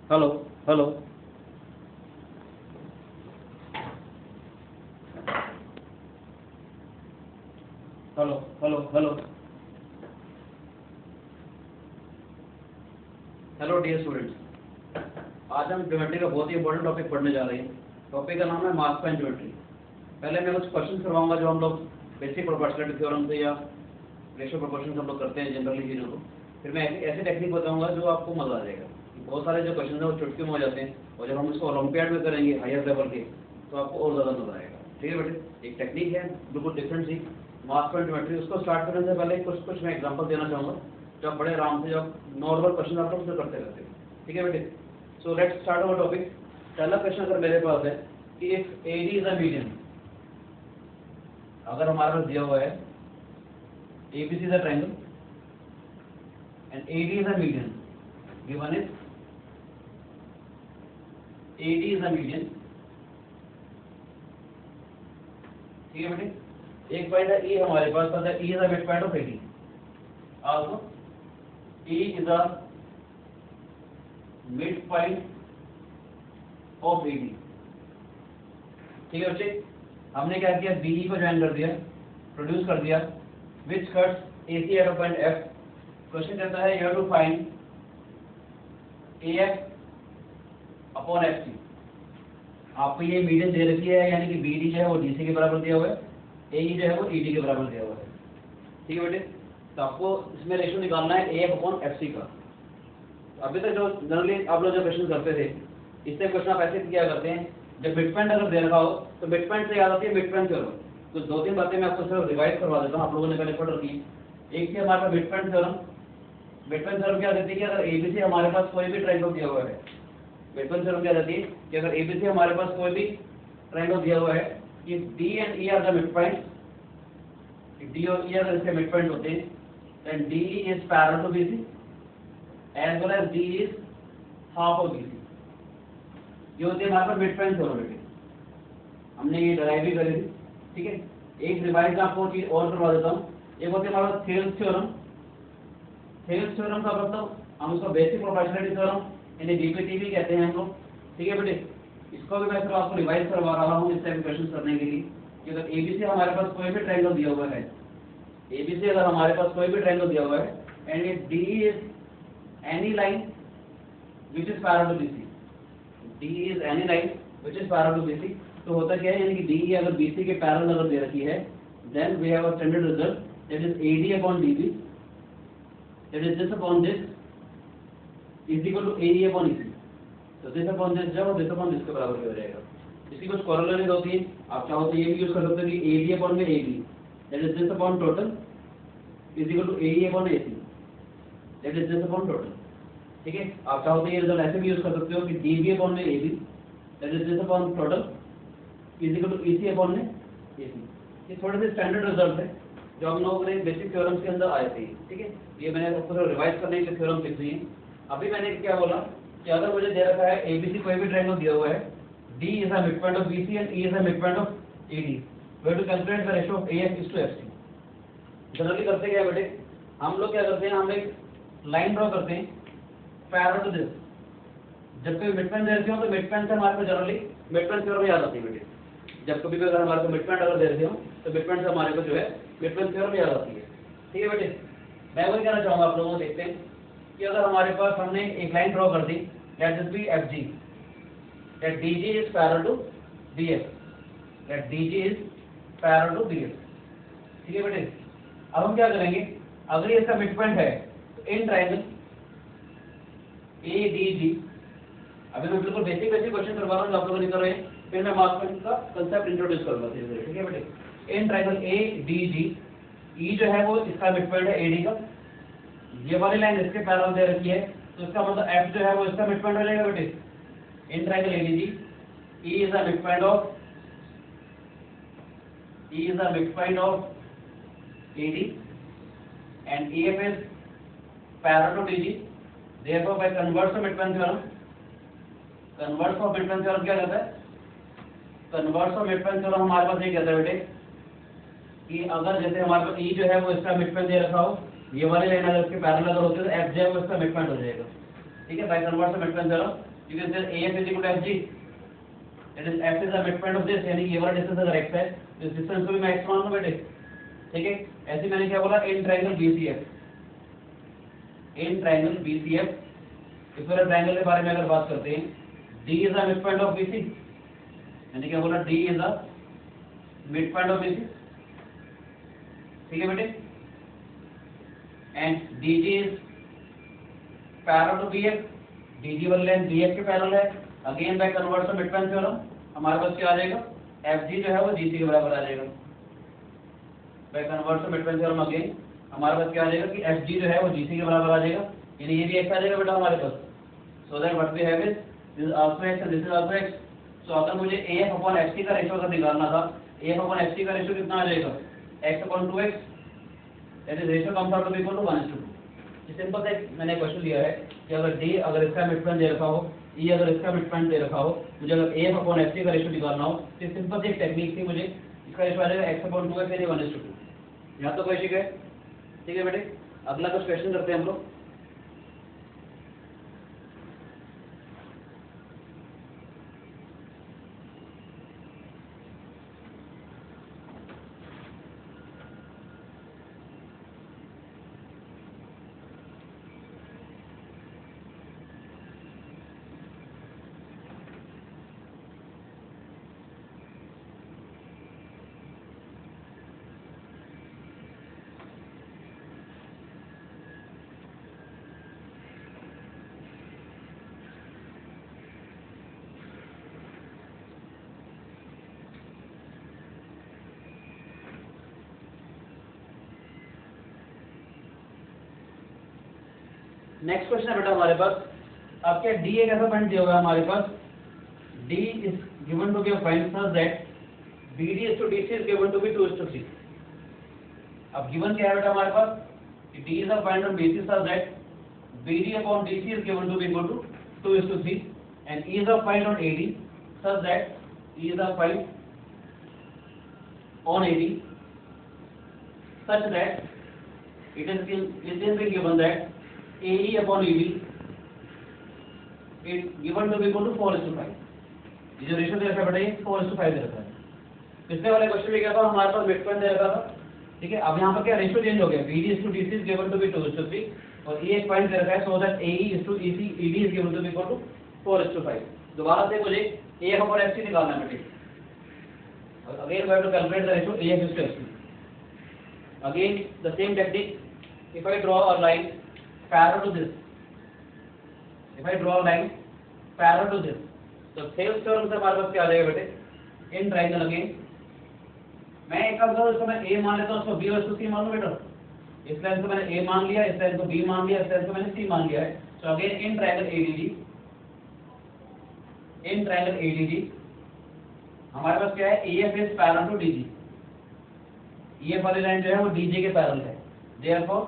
Hello hello hello hello hello hello dear students, आज हम geometry का बहुत ही इंपॉर्टेंट टॉपिक पढ़ने जा रहे हैं। टॉपिक का नाम है मास स्पैन ज्योमेट्री। पहले मैं कुछ क्वेश्चन करवाऊंगा जो हम लोग बेसिक प्रोपोर्शनलिटी थ्योरम से या रेशियो प्रोपोर्शन से हम लोग करते हैं जनरली चीज़ों को। फिर मैं ऐसी टेक्निक बताऊंगा जो आपको मजा आ जाएगा। बहुत सारे जो क्वेश्चन है वो चुटकी में हो जाते हैं, और जब हम इसको ओलंपियाड में करेंगे हायर लेवल के तो आपको और ज़्यादा मजा आएगा। ठीक है बेटे, एक टेक्निक है बिल्कुल डिफरेंट सी मास स्पैन ज्योमेट्री। उसको स्टार्ट करने से पहले कुछ मैं एग्जाम्पल देना चाहूँगा जो आप बड़े आराम से, जब नॉर्मल क्वेश्चन आप लोग करते रहते हैं। ठीक है बेटे, so let's start our topic. पहला क्वेश्चन अगर मेरे पास है कि if AD is a median, अगर हमारे पास दिया हुआ है ABC is a triangle and AD is a median, given is AD is a median. ठीक है बेटे, एक पॉइंट है ई हमारे पास, तो E is a mid point of AD. Also E is a mid point of AD. ठीक है बच्चे, हमने क्या किया, बीई को ज्वाइन कर दिया, प्रोड्यूस कर दिया, which cuts AC at a point F. Question कहता है you have to find AF upon FC. आपको ये मीडियन दे रखी है, यानी कि बीडी जो है वो डीसी के बराबर दिया हुआ है, एई जो है वो ईडी के बराबर दिया हुआ है। ठीक है बेटे, तो आपको इसमें रेशियो निकालना है एएफ अपॉन एफसी का। अभी तक जो जनरली आप लोग जो क्वेश्चन करते थे, इससे क्वेश्चन आप ऐसे किया करते हैं, जब मिड पॉइंट अगर दे रखा हो तो मिड पॉइंट से याद आती है मिड पॉइंट थ्योरम। तो दो तीन बातें मैं आपको सिर्फ रिवाइज करवा देता हूँ, आप लोगों ने पहले पढ़ रखी है। एक थी हमारे पास mid point theorem. Mid point theorem क्या कहती है कि अगर एबीसी हमारे पास कोई भी ट्रायंगल दिया हुआ है, मिड पॉइंट थ्योरम क्या कहती है कि अगर एबीसी हमारे पास कोई भी ट्रायंगल दिया हुआ है कि D and E are the mid point, D और ई अगर इसके मिड पॉइंट होते हैं, then D is parallel to BC as well as D is half of BC. ये होती है हमारे पास मिड पॉइंट थ्योरम। हमने ये डराइव भी करी थी। ठीक है, एक रिवाइज आपको चीज और करवा देता हूँ। एक होती है हमारे पास थेल्स थ्योरम। थेल्स थ्योरम का मतलब हम उसको बेसिक प्रोपोर्शनलिटी थ्योरम यानी बीपीटी भी कहते हैं हम लोग। ठीक है बेटे, इसको भी मैं सिर्फ आपको रिवाइज करवा रहा हूँ इस टाइप क्वेश्चन करने के लिए कि अगर एबीसी हमारे पास कोई भी ट्रायंगल दिया हुआ है, एबीसी अगर हमारे पास कोई भी ट्रायंगल दिया हुआ है and if D is any line which is parallel to BC, D is any line which is parallel to BC, तो होता क्या है, यानी कि डी अगर बीसी के पैरेलल अगर दे रखी है, then we have a standard result that is AD upon DB, that is this upon this is equal to AD upon EC. तो दिस अपॉन दिस जब दिस अपॉन दिस के बराबर हो जाएगा। इसकी कुछ कोरोलरीज होती है, आप चाहो तो ये भी यूज कर सकते हो कि एडी अपॉन में AB that is this upon total is equal to AD upon AC that is this upon total. ठीक है, आप चाहो तो ये रिजल्ट ऐसे भी यूज कर सकते हो कि डीबी अपॉन में AB that is this upon total is equal to EC upon में एसी। ये थोड़े से स्टैंडर्ड रिजल्ट है जो हम लोगों ने बेसिक थ्योरम्स के अंदर आए थे। ठीक है, ये मैंने आपको रिवाइज करने के थ्योरम लिख दिए। अभी मैंने क्या बोला कि अगर मुझे दे रखा है एबीसी कोई भी ट्रायंगल दिया हुआ है, D is a mid point of BC and E is a mid point of AD, we have to calculate the ratio of AF is to FC. Generally करते क्या है बेटे, हम लोग क्या करते हैं, हम एक लाइन ड्रॉ करते हैं पैरेलल टू दिस। जब कोई मिड पॉइंट दे रखे हो तो मिड पॉइंट से हमारे को जनरली मिड पॉइंट थ्योरम याद आती है बेटे। जब कभी भी अगर हमारे को मिड पॉइंट अगर दे रखे हो तो मिड पॉइंट से हमारे को जो है मिड पॉइंट थ्योरम याद आती है। ठीक है बेटे, मैं वही कहना चाहूंगा आप लोगों को, देखते हैं कि अगर हमारे पास हमने एक लाइन ड्रॉ कर दी, let this be FG, that DG is parallel to BF, that DG is parallel to BF. ठीक है बेटे, अब हम क्या करेंगे, अगर ये इसका मिड पॉइंट है तो इन ट्रायंगल एडीजी, अभी मैं बिल्कुल बेसिक क्वेश्चन करवा रहा हूँ आप लोगों ने कर रहे हैं, फिर मैं मास पॉइंट का कांसेप्ट इंट्रोड्यूस करूंगा धीरे धीरे। ठीक है बेटे, इन ट्रायंगल एडीजी, ई जो है वो इसका मिड पॉइंट है एडी का, ये वाली लाइन इसके पैरेलल दे रखी है, तो इसका मतलब एफ जो है वो इसका मिड पॉइंट हो जाएगा बेटे। In triangle ADG, E is the mid point of, E is the mid point of AD and EF is parallel to DG, therefore by converse of midpoint theorem, converse of mid point theorem क्या कहता है, converse of mid point theorem हमारे पास ये कहता है बेटे कि अगर जैसे हमारे पास ई जो है वो इसका मिड पॉइंट दे रखा हो, ये वाली लाइन अगर इसके पैरेलल अगर होती है तो एफ जो है वो इसका मिड पॉइंट हो जाएगा। ठीक है, by converse of mid point theorem You can say AF is equal to FG. That is F is the midpoint of this, यानी ये वाला डिस्टेंस अगर x है तो इस डिस्टेंस को भी मैं x मान लूं बेटे, ठीक है। ऐसे मैंने क्या बोला, in triangle BCF, in triangle BCF इस वाले ट्रायंगल के बारे में अगर बात करते हैं, D is the midpoint of BC, यानी क्या बोला, D is the midpoint of BC, ठीक है बेटे, and DG is parallel to BF, DG वाली लाइन BF के पैरेलल है। Again by conversion midpoint theorem हमारे पास क्या आ जाएगा, FG जो है वो GC के बराबर आ जाएगा। By conversion midpoint theorem again हमारे पास क्या आ जाएगा कि FG जो है वो GC के बराबर आ जाएगा, यानी ये भी x आ जाएगा बेटा हमारे पास। So that what we have is this also x and this is also x। सो अगर मुझे AF/FC का रेशियो अगर निकालना था, AF/FC का रेशियो कितना आ जाएगा, x/2x, that is ratio comes out to be equal to 1:2। इस सिंपल से मैंने क्वेश्चन लिया है कि अगर D अगर इसका मिडपॉइंट दे रखा हो, E अगर इसका मिडपॉइंट दे रखा हो, मुझे अगर AF/FC का रेशियो निकालना हो, तो सिंपल से एक टेक्निक थी, मुझे इसका रेशियो आ जाएगा x/2x यानी 1:2। यहाँ तो कोई शिक है, ठीक है बेटे। अगला कुछ क्वेश्चन करते हैं हम लोग। नेक्स्ट क्वेश्चन है बेटा हमारे पास, अब क्या D एक ऐसा पॉइंट दिया हुआ है हमारे पास, D is given to be a point such that BD is to DC is given to be 2:3। अब गिवन क्या है बेटा हमारे पास कि D is a point on BC such that BD upon DC is given to be equal to 2:3 and E is a point on AD such that E is a point on AD such that it is being given that AE upon ED is given to be equal to 4:5। ये जो ratio दे रखा है बेटा ये 4:5 दे रखा है। पिछले वाले क्वेश्चन में क्या था, हमारे पास मिडपॉइंट दे रखा था, ठीक है। अब यहाँ पर क्या रेशियो चेंज हो गया, BD is to DC is given to be 2:3 और E एक पॉइंट दे रखा है, so that AE is to ED is given to be equal to 4:5। दोबारा से मुझे AF/FC निकालना है बेटे। Again we have to calculate the ratio AF/FC। Again the same technique, if I draw a line parallel to this, if I draw a line parallel to this, तो Thales theorem से हमारे पास क्या आ जाएगा बेटे, इन ट्रायंगल अगेन मैं एक काम करूँ, इसको मैं A मान लेता हूँ, इसको B और C मान लूँ बेटा। इस लाइन को मैंने A मान लिया, इस लाइन को B मान लिया, इस लाइन को मैंने C मान लिया है। तो again in triangle ADG, in triangle ADG हमारे पास क्या है, AF is parallel to DG। EF वाली लाइन जो है वो DG के पैरेलल है। Therefore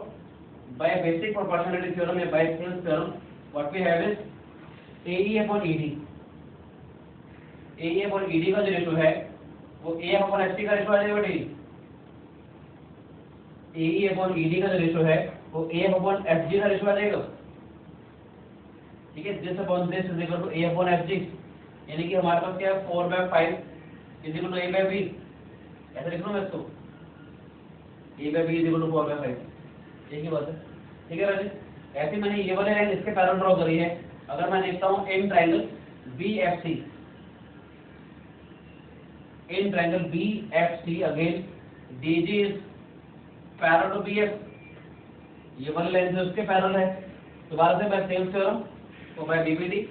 by basic proportionality theorem या by Thales theorem what we have is AE upon ED, AE upon ED का जो रेशियो है वो AF upon FC का रेशियो आ जाएगा बेटे। AE upon ED का जो रेशियो है वो AF upon FG का रेशियो आ जाएगा, ठीक है। This upon this is equal to A upon FG, यानी कि हमारे पास क्या है 4/5 इज इक्वल टू A/B, ऐसा लिख लूं मैं इसको, A/B इज इक्वल टू 4/5, एक ही बात है, ठीक है राजेश। ऐसे मैंने ये वाले लाइन इसके पैरेलल ड्रॉ करी है। अगर मैं देखता हूँ in triangle BFC, in triangle BFC again DG is parallel to BF, ये वाली लाइन जो उसके पैरेलल है। दोबारा से बाय थेल्स थ्योरम तो by DBD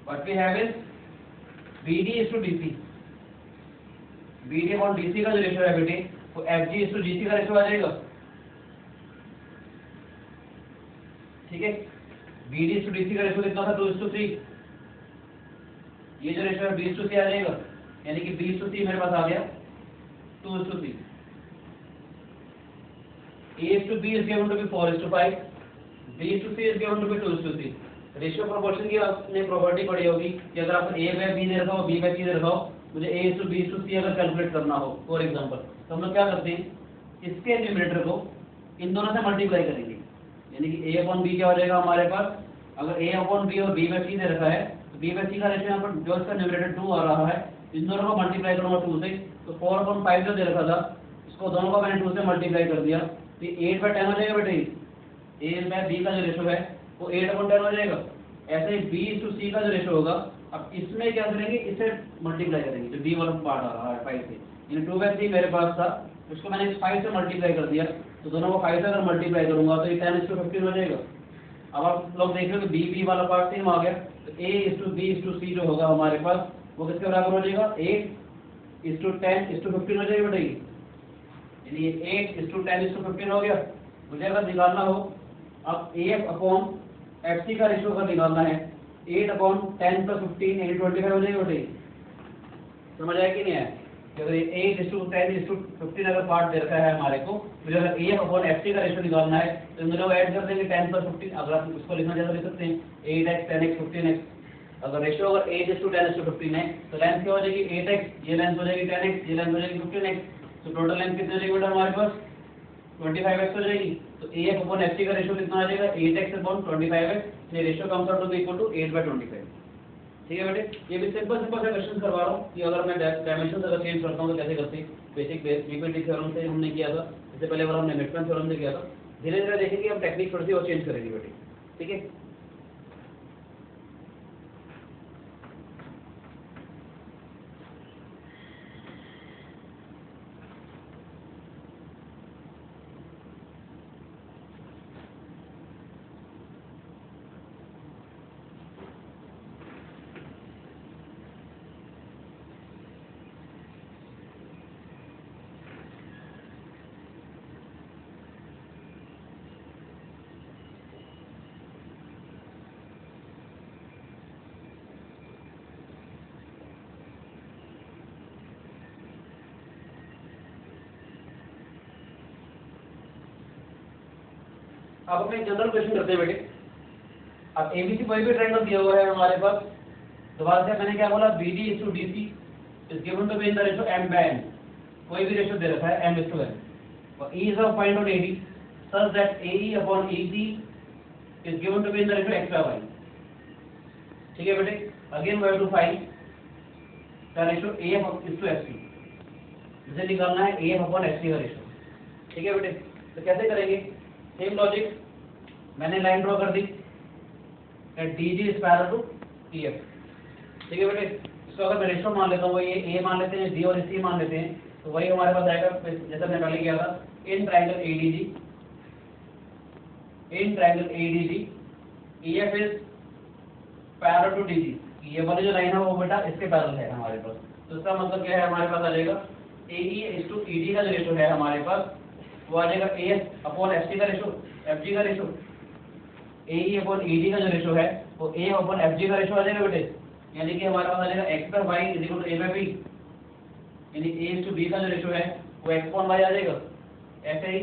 what we have is BD is to DC, BD upon DC का जो रेशियो है बेटे वो FG इज टू GC का रेशियो आ जाएगा, ठीक है। BD to DC का रेशियो कितना था, 2:3। ये जो रेशियो है 20:3 आ जाएगा, यानी कि 20:3 मेरे पास आ गया 2:3। A to B is given to be 4:5, B to C is given to be 2:3। Ratio proportion की आपने प्रॉपर्टी पढ़ी होगी कि अगर आप A/B दे रखा हो, B/C दे रखा हो, मुझे A to B to C अगर कैलकुलेट करना हो फॉर एग्जांपल, तो हम लोग क्या करते हैं, इसके न्यूमरेटर को इन दोनों से मल्टीप्लाई करेंगे, यानी कि A/B क्या हो जाएगा हमारे पास, अगर a अपॉन b और b बाई c दे रखा है तो b बाई c का रेशियो यहाँ पर जो इसका न्यूमरेटर 2 आ रहा है, इन दोनों को मल्टीप्लाई करूंगा 2 से, तो 4/5 जो दे रखा था इसको दोनों को मैंने 2 से मल्टीप्लाई कर दिया तो 8/10 हो जाएगा बेटे। a बाई b का जो रेशियो है वो 8/10 हो जाएगा। ऐसे ही b/c का जो रेशियो होगा, अब इसमें क्या करेंगे, इसे मल्टीप्लाई करेंगे जो b वाला पार्ट आ रहा है 5 से, यानी 2/3 मेरे पास था उसको मैंने 5 से मल्टीप्लाई कर दिया, तो दोनों को 5 से अगर मल्टीप्लाई करूंगा तो ये 10:15 हो जाएगा। अब आप लोग देख रहे हो कि b वाला पार्ट सेम आ गया, तो a/b/c जो होगा हमारे पास वो किसके बराबर हो जाएगा, 8:10:15 हो जाएगा बेटा। यानी ये 8:10:15 हो गया। मुझे अगर निकालना हो अब AF अपॉन FC का रेशियो का निकालना है, 8/10 + 15 यानी 25 हो जाएगा बेटे। समझ आया कि नहीं आया? अगर 8:10:15 अगर पार्ट दे रखा है हमारे को, मुझे अगर AF अपॉन FC का रेशियो निकालना है तो इन दोनों को ऐड कर देंगे 10 + 15। अगर आप उसको लिखना चाहते लिख सकते हैं 8x 10x 15x। अगर रेशियो अगर 8:10:15 है तो लेंथ क्या हो जाएगी 8x, ये लेंथ हो जाएगी 10x, ये लेंथ हो जाएगी 15x। तो टोटल लेंथ कितनी हो जाएगी बेटा हमारे पास 25x हो जाएगी। तो AF अपॉन FC का रेशियो कितना आ जाएगा 8x/25x। ये ratio comes out to be equal to 8/25। ठीक है बेटे, ये भी सिंपल से क्वेश्चन करवा रहा हूँ कि अगर मैं डायमेंशन अगर चेंज करता हूँ तो कैसे करते हैं। बेसिक इक्विटी थ्योरम से हमने किया था, इससे पहले बार हमने मिडटर्म थ्योरम से किया था। धीरे धीरे देखेंगे हम टेक्निक थोड़ी सी और चेंज करेंगे बेटे। ठीक है, अब अपने जनरल क्वेश्चन करते हैं बेटे। अब एबीसी कोई भी ट्रायंगल दिया हुआ है हमारे पास, दोबारा से मैंने क्या बोला, BD/DC is given to be in the ratio m/n। कोई भी रेशियो दे रखा है m/n और E is of point on AD such that AE upon EC is given to be in the ratio x/y। ठीक है बेटे, again we have to find the ratio AF/FC। मुझे निकालना है AF अपॉन FC का ratio. ठीक है बेटे, तो कैसे करेंगे, सेम लॉजिक, मैंने लाइन ड्रॉ कर दी DG is parallel to EF। ठीक है बेटे, इसको अगर मैं रेशियो मान लेता हूँ, ये A मान लेते हैं, D और C मान लेते हैं, तो वही हमारे पास आएगा जैसा मैंने पहले किया था, in triangle ADG EF is parallel to DG। ये वाली जो लाइन है वो बेटा इसके पैरेलल है हमारे पास। तो इसका मतलब क्या है, हमारे पास आ जाएगा AE/ED का जो रेशियो है हमारे पास वो आ जाएगा AF अपॉन FC का रेशियो, FG का रेशियो। AE अपॉन ED का जो रेशियो है वो A अपॉन FG का रेशियो आ जाएगा बेटे। यानी कि हमारे पास आ जाएगा x/y = a/b, यानी A/B का जो रेशियो है वो x/y आ जाएगा। ऐसे ही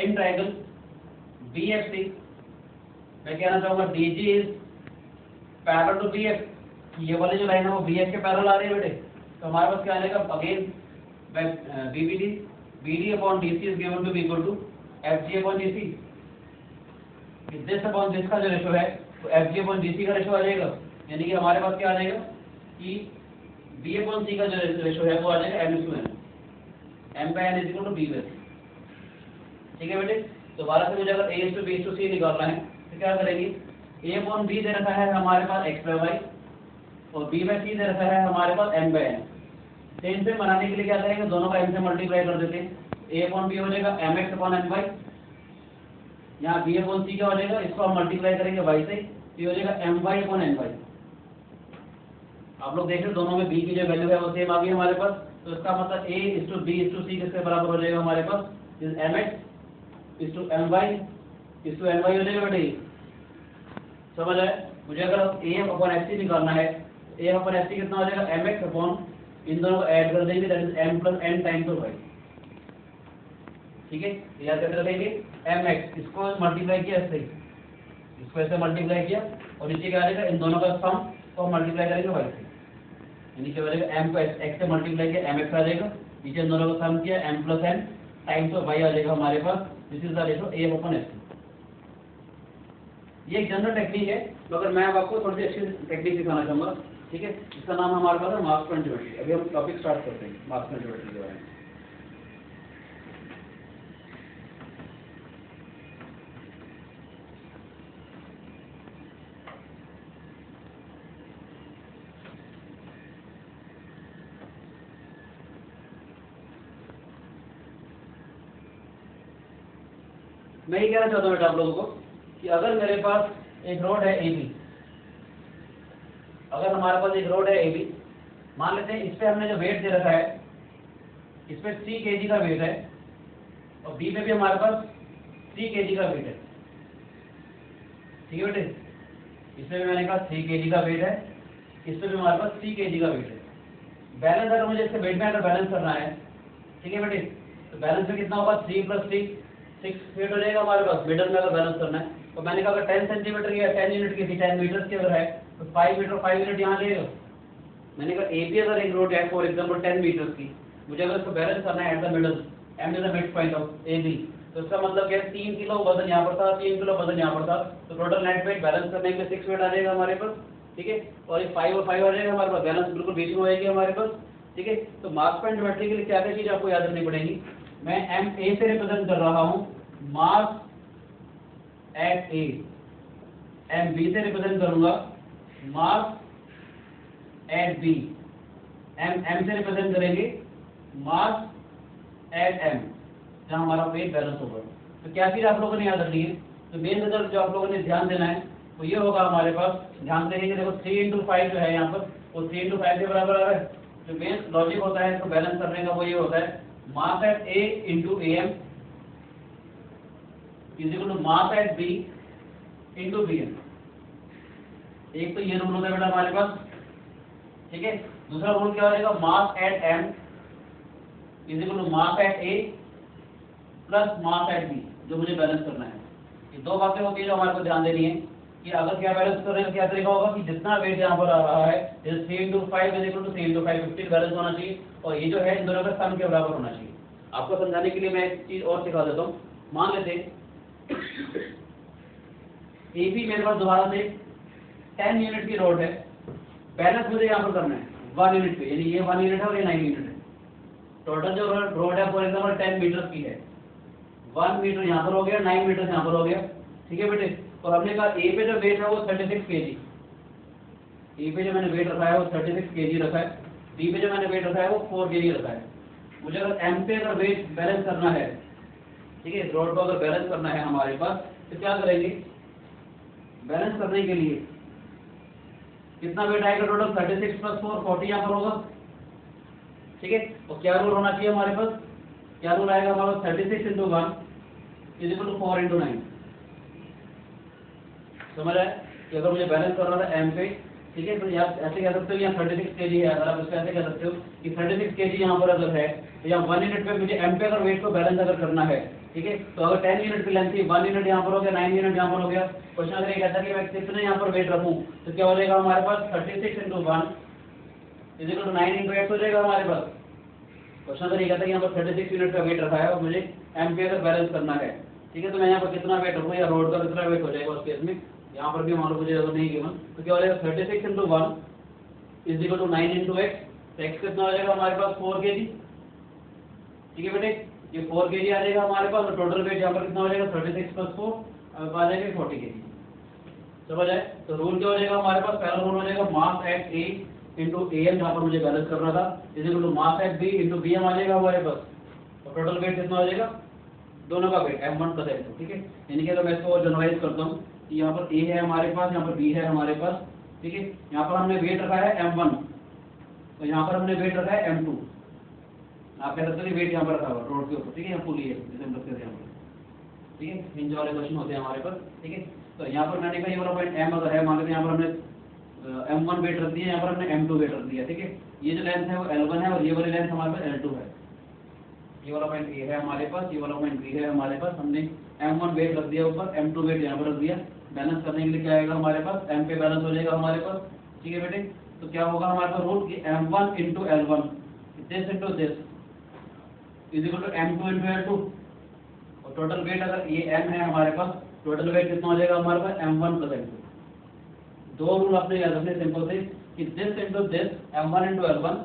इन ट्रायंगल BFC मैं कहना चाहूंगा DG is parallel to BF। ये वाली जो लाइन है वो BF के पैरेलल आ रही है बेटे। तो हमारे पास क्या आ जाएगा, again BD upon DC is given to be equal to FG upon DC। This upon this का जो रेशियो है तो FG अपॉन DC का रेशियो आ जाएगा। यानी कि हमारे पास क्या आ जाएगा कि B अपॉन C का जो रेशियो है वो आ जाएगा m/n, m/n is equal to B/c। ठीक है बेटे, तो दोबारा से मुझे अगर A/B/C निकालना है तो क्या करेंगे, A अपॉन B दे रखा है हमारे पास x/y और B/c दे रखा है हमारे पास m/n। सेम सेम बनाने के लिए क्या करेंगे, दोनों का m से मल्टीप्लाई कर देते हैं। A अपॉन B हो जाएगा mx अपॉन my, यहाँ B अपॉन C क्या हो जाएगा, इसको हम मल्टीप्लाई करेंगे y से, ये हो जाएगा my अपॉन ny। आप लोग देख रहे हो दोनों में B की जो वैल्यू है वो सेम आ गई हमारे पास। तो इसका मतलब A/B/C किसके बराबर हो जाएगा हमारे पास, mx/my/ny हो जाएगा बेटे। समझ आए? मुझे अगर AF अपॉन FC निकालना है, AF अपॉन FC कितना हो जाएगा, mx अपॉन, इन दोनों को ऐड कर देंगे, that is m + n times y। ठीक है, याद करते रहेंगे mx, इसको मल्टीप्लाई किया इससे, इसको ऐसे मल्टीप्लाई किया और नीचे क्या आ जाएगा, इन दोनों का सम को मल्टीप्लाई करेंगे y से। यानी क्या हो जाएगा, m को x से मल्टीप्लाई किया mx आ जाएगा, नीचे इन दोनों का सम किया m + n टाइम्स y आ जाएगा हमारे पास। This is the ratio AF upon FC। ये एक जनरल टेक्निक है, मगर मैं अब आपको थोड़ी सी अच्छी टेक्निक सिखाना चाहूँगा, ठीक है, इसका नाम हमारे पास है मार्क्स एंड ज्योमेट्री। अभी हम टॉपिक स्टार्ट करते हैं मार्क्स एंड ज्योमेट्री के बारे में। मैं ये कहना चाहता हूँ बेटा आप लोगों को कि अगर मेरे पास एक रोड है AB, अगर हमारे पास एक रोड है AB, मान लेते हैं इस पे हमने जो वेट दे रखा है, इस पे 3 kg का वेट है, और B पे भी हमारे पास 3 kg का वेट है, ठीक है बेटे। इसमें भी मैंने कहा 3 kg का वेट है, इस पे भी हमारे पास 3 kg का वेट है। बैलेंस अगर मुझे इसके वेट में अगर बैलेंस करना है, ठीक है बेटे, तो बैलेंस में कितना होगा, 3 + 3 6 वेट हो जाएगा हमारे पास, मिडल में अगर बैलेंस करना है। तो मैंने कहा अगर 10 सेंटीमीटर की या 10 यूनिट की थी, 10 मीटर की अगर है, तो 5 मीटर 5 यूनिट यहाँ लेगा। मैंने कहा AB अगर एक रोड है फॉर एग्जाम्पल 10 मीटर की, मुझे अगर इसको बैलेंस करना है at the middle, M is the mid point of AB, तो इसका मतलब क्या है, 3 किलो वजन यहाँ पर था, 3 किलो वजन यहाँ पर था, तो टोटल नेट वेट बैलेंस करने के लिए 6 वेट आ जाएगा हमारे पास, ठीक है। और ये 5 और 5 आ जाएगा हमारे पास, बैलेंस बिल्कुल बीच में हो जाएगी हमारे पास, ठीक है। तो मार्क्स एंड ज्योमेट्री के लिए क्या क्या चीज आपको याद रखनी पड़ेगी। मैं MA से रिप्रेजेंट कर रहा हूँ मास एट A, MB से रिप्रेजेंट करूंगा मास एट B, M से रिप्रेजेंट करेंगे मास एट M, जहां हमारा वेट बैलेंस होगा। तो क्या चीज आप लोगों ने याद रखनी है, तो मेन रिजल्ट जो आप लोगों ने ध्यान देना है वो ये होगा हमारे पास, ध्यान देंगे, देखो 3 × 5 जो है यहाँ पर, वो 3 × 5 के बराबर आ रहा है। जो मेन लॉजिक होता है इसको बैलेंस करने का वो ये होता है, mass at A × AM is equal to mass at B × BM। एक तो ये रूल होता है बेटा हमारे पास, ठीक है। दूसरा रूल क्या हो जाएगा, mass at M is equal to mass at A plus mass at B, जो मुझे बैलेंस करना है। ये दो बातें होती है जो हमारे को ध्यान देनी है कि अगर क्या बैलेंस कर रहे हैं, क्या तरीका होगा कि जितना वेट यहाँ पर आ रहा है, जैसे 3 × 5 इज इक्वल टू 3 × 5 15 बैलेंस होना चाहिए, और ये जो है इन दोनों का सम के बराबर होना चाहिए। आपको समझाने के लिए मैं एक चीज और सिखा देता हूँ। मान लेते AB मेरे पास दोबारा से 10 यूनिट की रोड है, बैलेंस मुझे यहाँ पर करना है 1 यूनिट पे, यानी ये 1 यूनिट है और ये 9 यूनिट है। टोटल जो रोड है फॉर एग्जाम्पल 10 मीटर की है, 1 मीटर यहाँ पर हो गया, 9 मीटर यहाँ पर हो गया, ठीक है बेटे। और हमने कहा A पे जो वेट है वो 36 kg, A पे जो मैंने वेट रखा है वो 36 kg रखा है, B पे जो मैंने वेट रखा है वो 4 kg रखा है। मुझे अगर M पे अगर वेट बैलेंस करना है, ठीक है, रोड को अगर बैलेंस करना है हमारे पास, तो क्या करेंगे, बैलेंस करने के लिए कितना वेट आएगा, टोटल 36 + 4 40 यहाँ पर होगा, ठीक है। और क्या रूल होना चाहिए हमारे पास, क्या रूल आएगा हमारे पास, 36 × 1 इज इक्वल टू 4 × 9। समझ आए कि अगर मुझे बैलेंस करना था M पे, ठीक है, तो यहाँ ऐसे कह सकते हो यहाँ 36 kg है, अगर आप इसको ऐसे कह सकते हो कि 36 kg यहाँ पर अगर है, तो यहाँ 1 यूनिट पे मुझे M पे अगर वेट को बैलेंस अगर करना है, ठीक है, तो अगर 10 यूनिट की लेंथ थी, 1 यूनिट यहाँ पर हो गया, 9 यूनिट यहाँ पर हो गया। क्वेश्चन अगर ये कहता है कि मैं कितने यहाँ पर वेट रखूँ, तो क्या हो जाएगा हमारे पास, 36 × 1 इज इक्वल टू 9 × 8 हो जाएगा हमारे पास। क्वेश्चन अगर ये कहता है कि यहाँ पर 36 यूनिट का वेट रखा है और मुझे M पे अगर बैलेंस करना है, ठीक है, तो मैं यहाँ पर कितना वेट रखूँ, या रोड का कितना वेट हो जाएगा उस केस में, यहाँ पर भी मान लो मुझे अगर नहीं गिवन, तो क्या हो जाएगा, 36 × 1 इज इक्वल टू 9 × x, तो x कितना हो जाएगा हमारे पास 4 kg, ठीक है बेटे, ये 4 kg आ जाएगा हमारे पास, और टोटल वेट यहाँ पर कितना हो जाएगा, 36 + 4 आ जाएगा 40 kg। समझ आए, तो रूल क्या हो जाएगा हमारे पास, पहला रूल हो जाएगा मास एट A × AM, जहाँ पर मुझे बैलेंस करना था, is equal to mass at B × BM आ जाएगा हमारे पास, और टोटल वेट कितना हो जाएगा, दोनों का वेट M1 + M2, ठीक है। यानी कि अगर मैं इसको जनरलाइज करता हूँ, यहाँ पर A है हमारे पास, यहाँ पर B है हमारे पास, ठीक है, यहाँ पर हमने वेट रखा है M1, तो यहाँ पर हमने वेट रखा है M2। आप कह सकते हैं वेट यहाँ पर रखा हुआ रोड के ऊपर, ठीक है, यहाँ पुली है जैसे हम रखते थे यहाँ पर, ठीक है, हिंज वाले क्वेश्चन होते हैं हमारे पास, ठीक है। तो यहाँ पर मैंने कहा ये वाला पॉइंट M अगर है, मान लेते हैं यहाँ पर हमने M1 वेट रख दिया, यहाँ पर हमने M2 वेट रख दिया, ठीक है। ये जो लेंथ है वो L1 है, और ये वाली लेंथ हमारे पास L2 है। ये वाला पॉइंट A है हमारे पास, ये वाला पॉइंट B है हमारे पास, हमने M1 वेट रख दिया ऊपर, M2 वेट यहाँ पर रख दिया। बैलेंस करने के लिए क्या आएगा हमारे पास, M पे बैलेंस हो जाएगा हमारे पास, ठीक है बेटे। तो क्या होगा हमारे पास रूट कि M1 × L1 this into this is equal to M2 × L2, और टोटल वेट अगर ये M है हमारे पास, टोटल वेट कितना हो जाएगा हमारे पास m1 प्लस m2। दो रूल आपने याद रखने सिंपल से कि this into this m1 into l1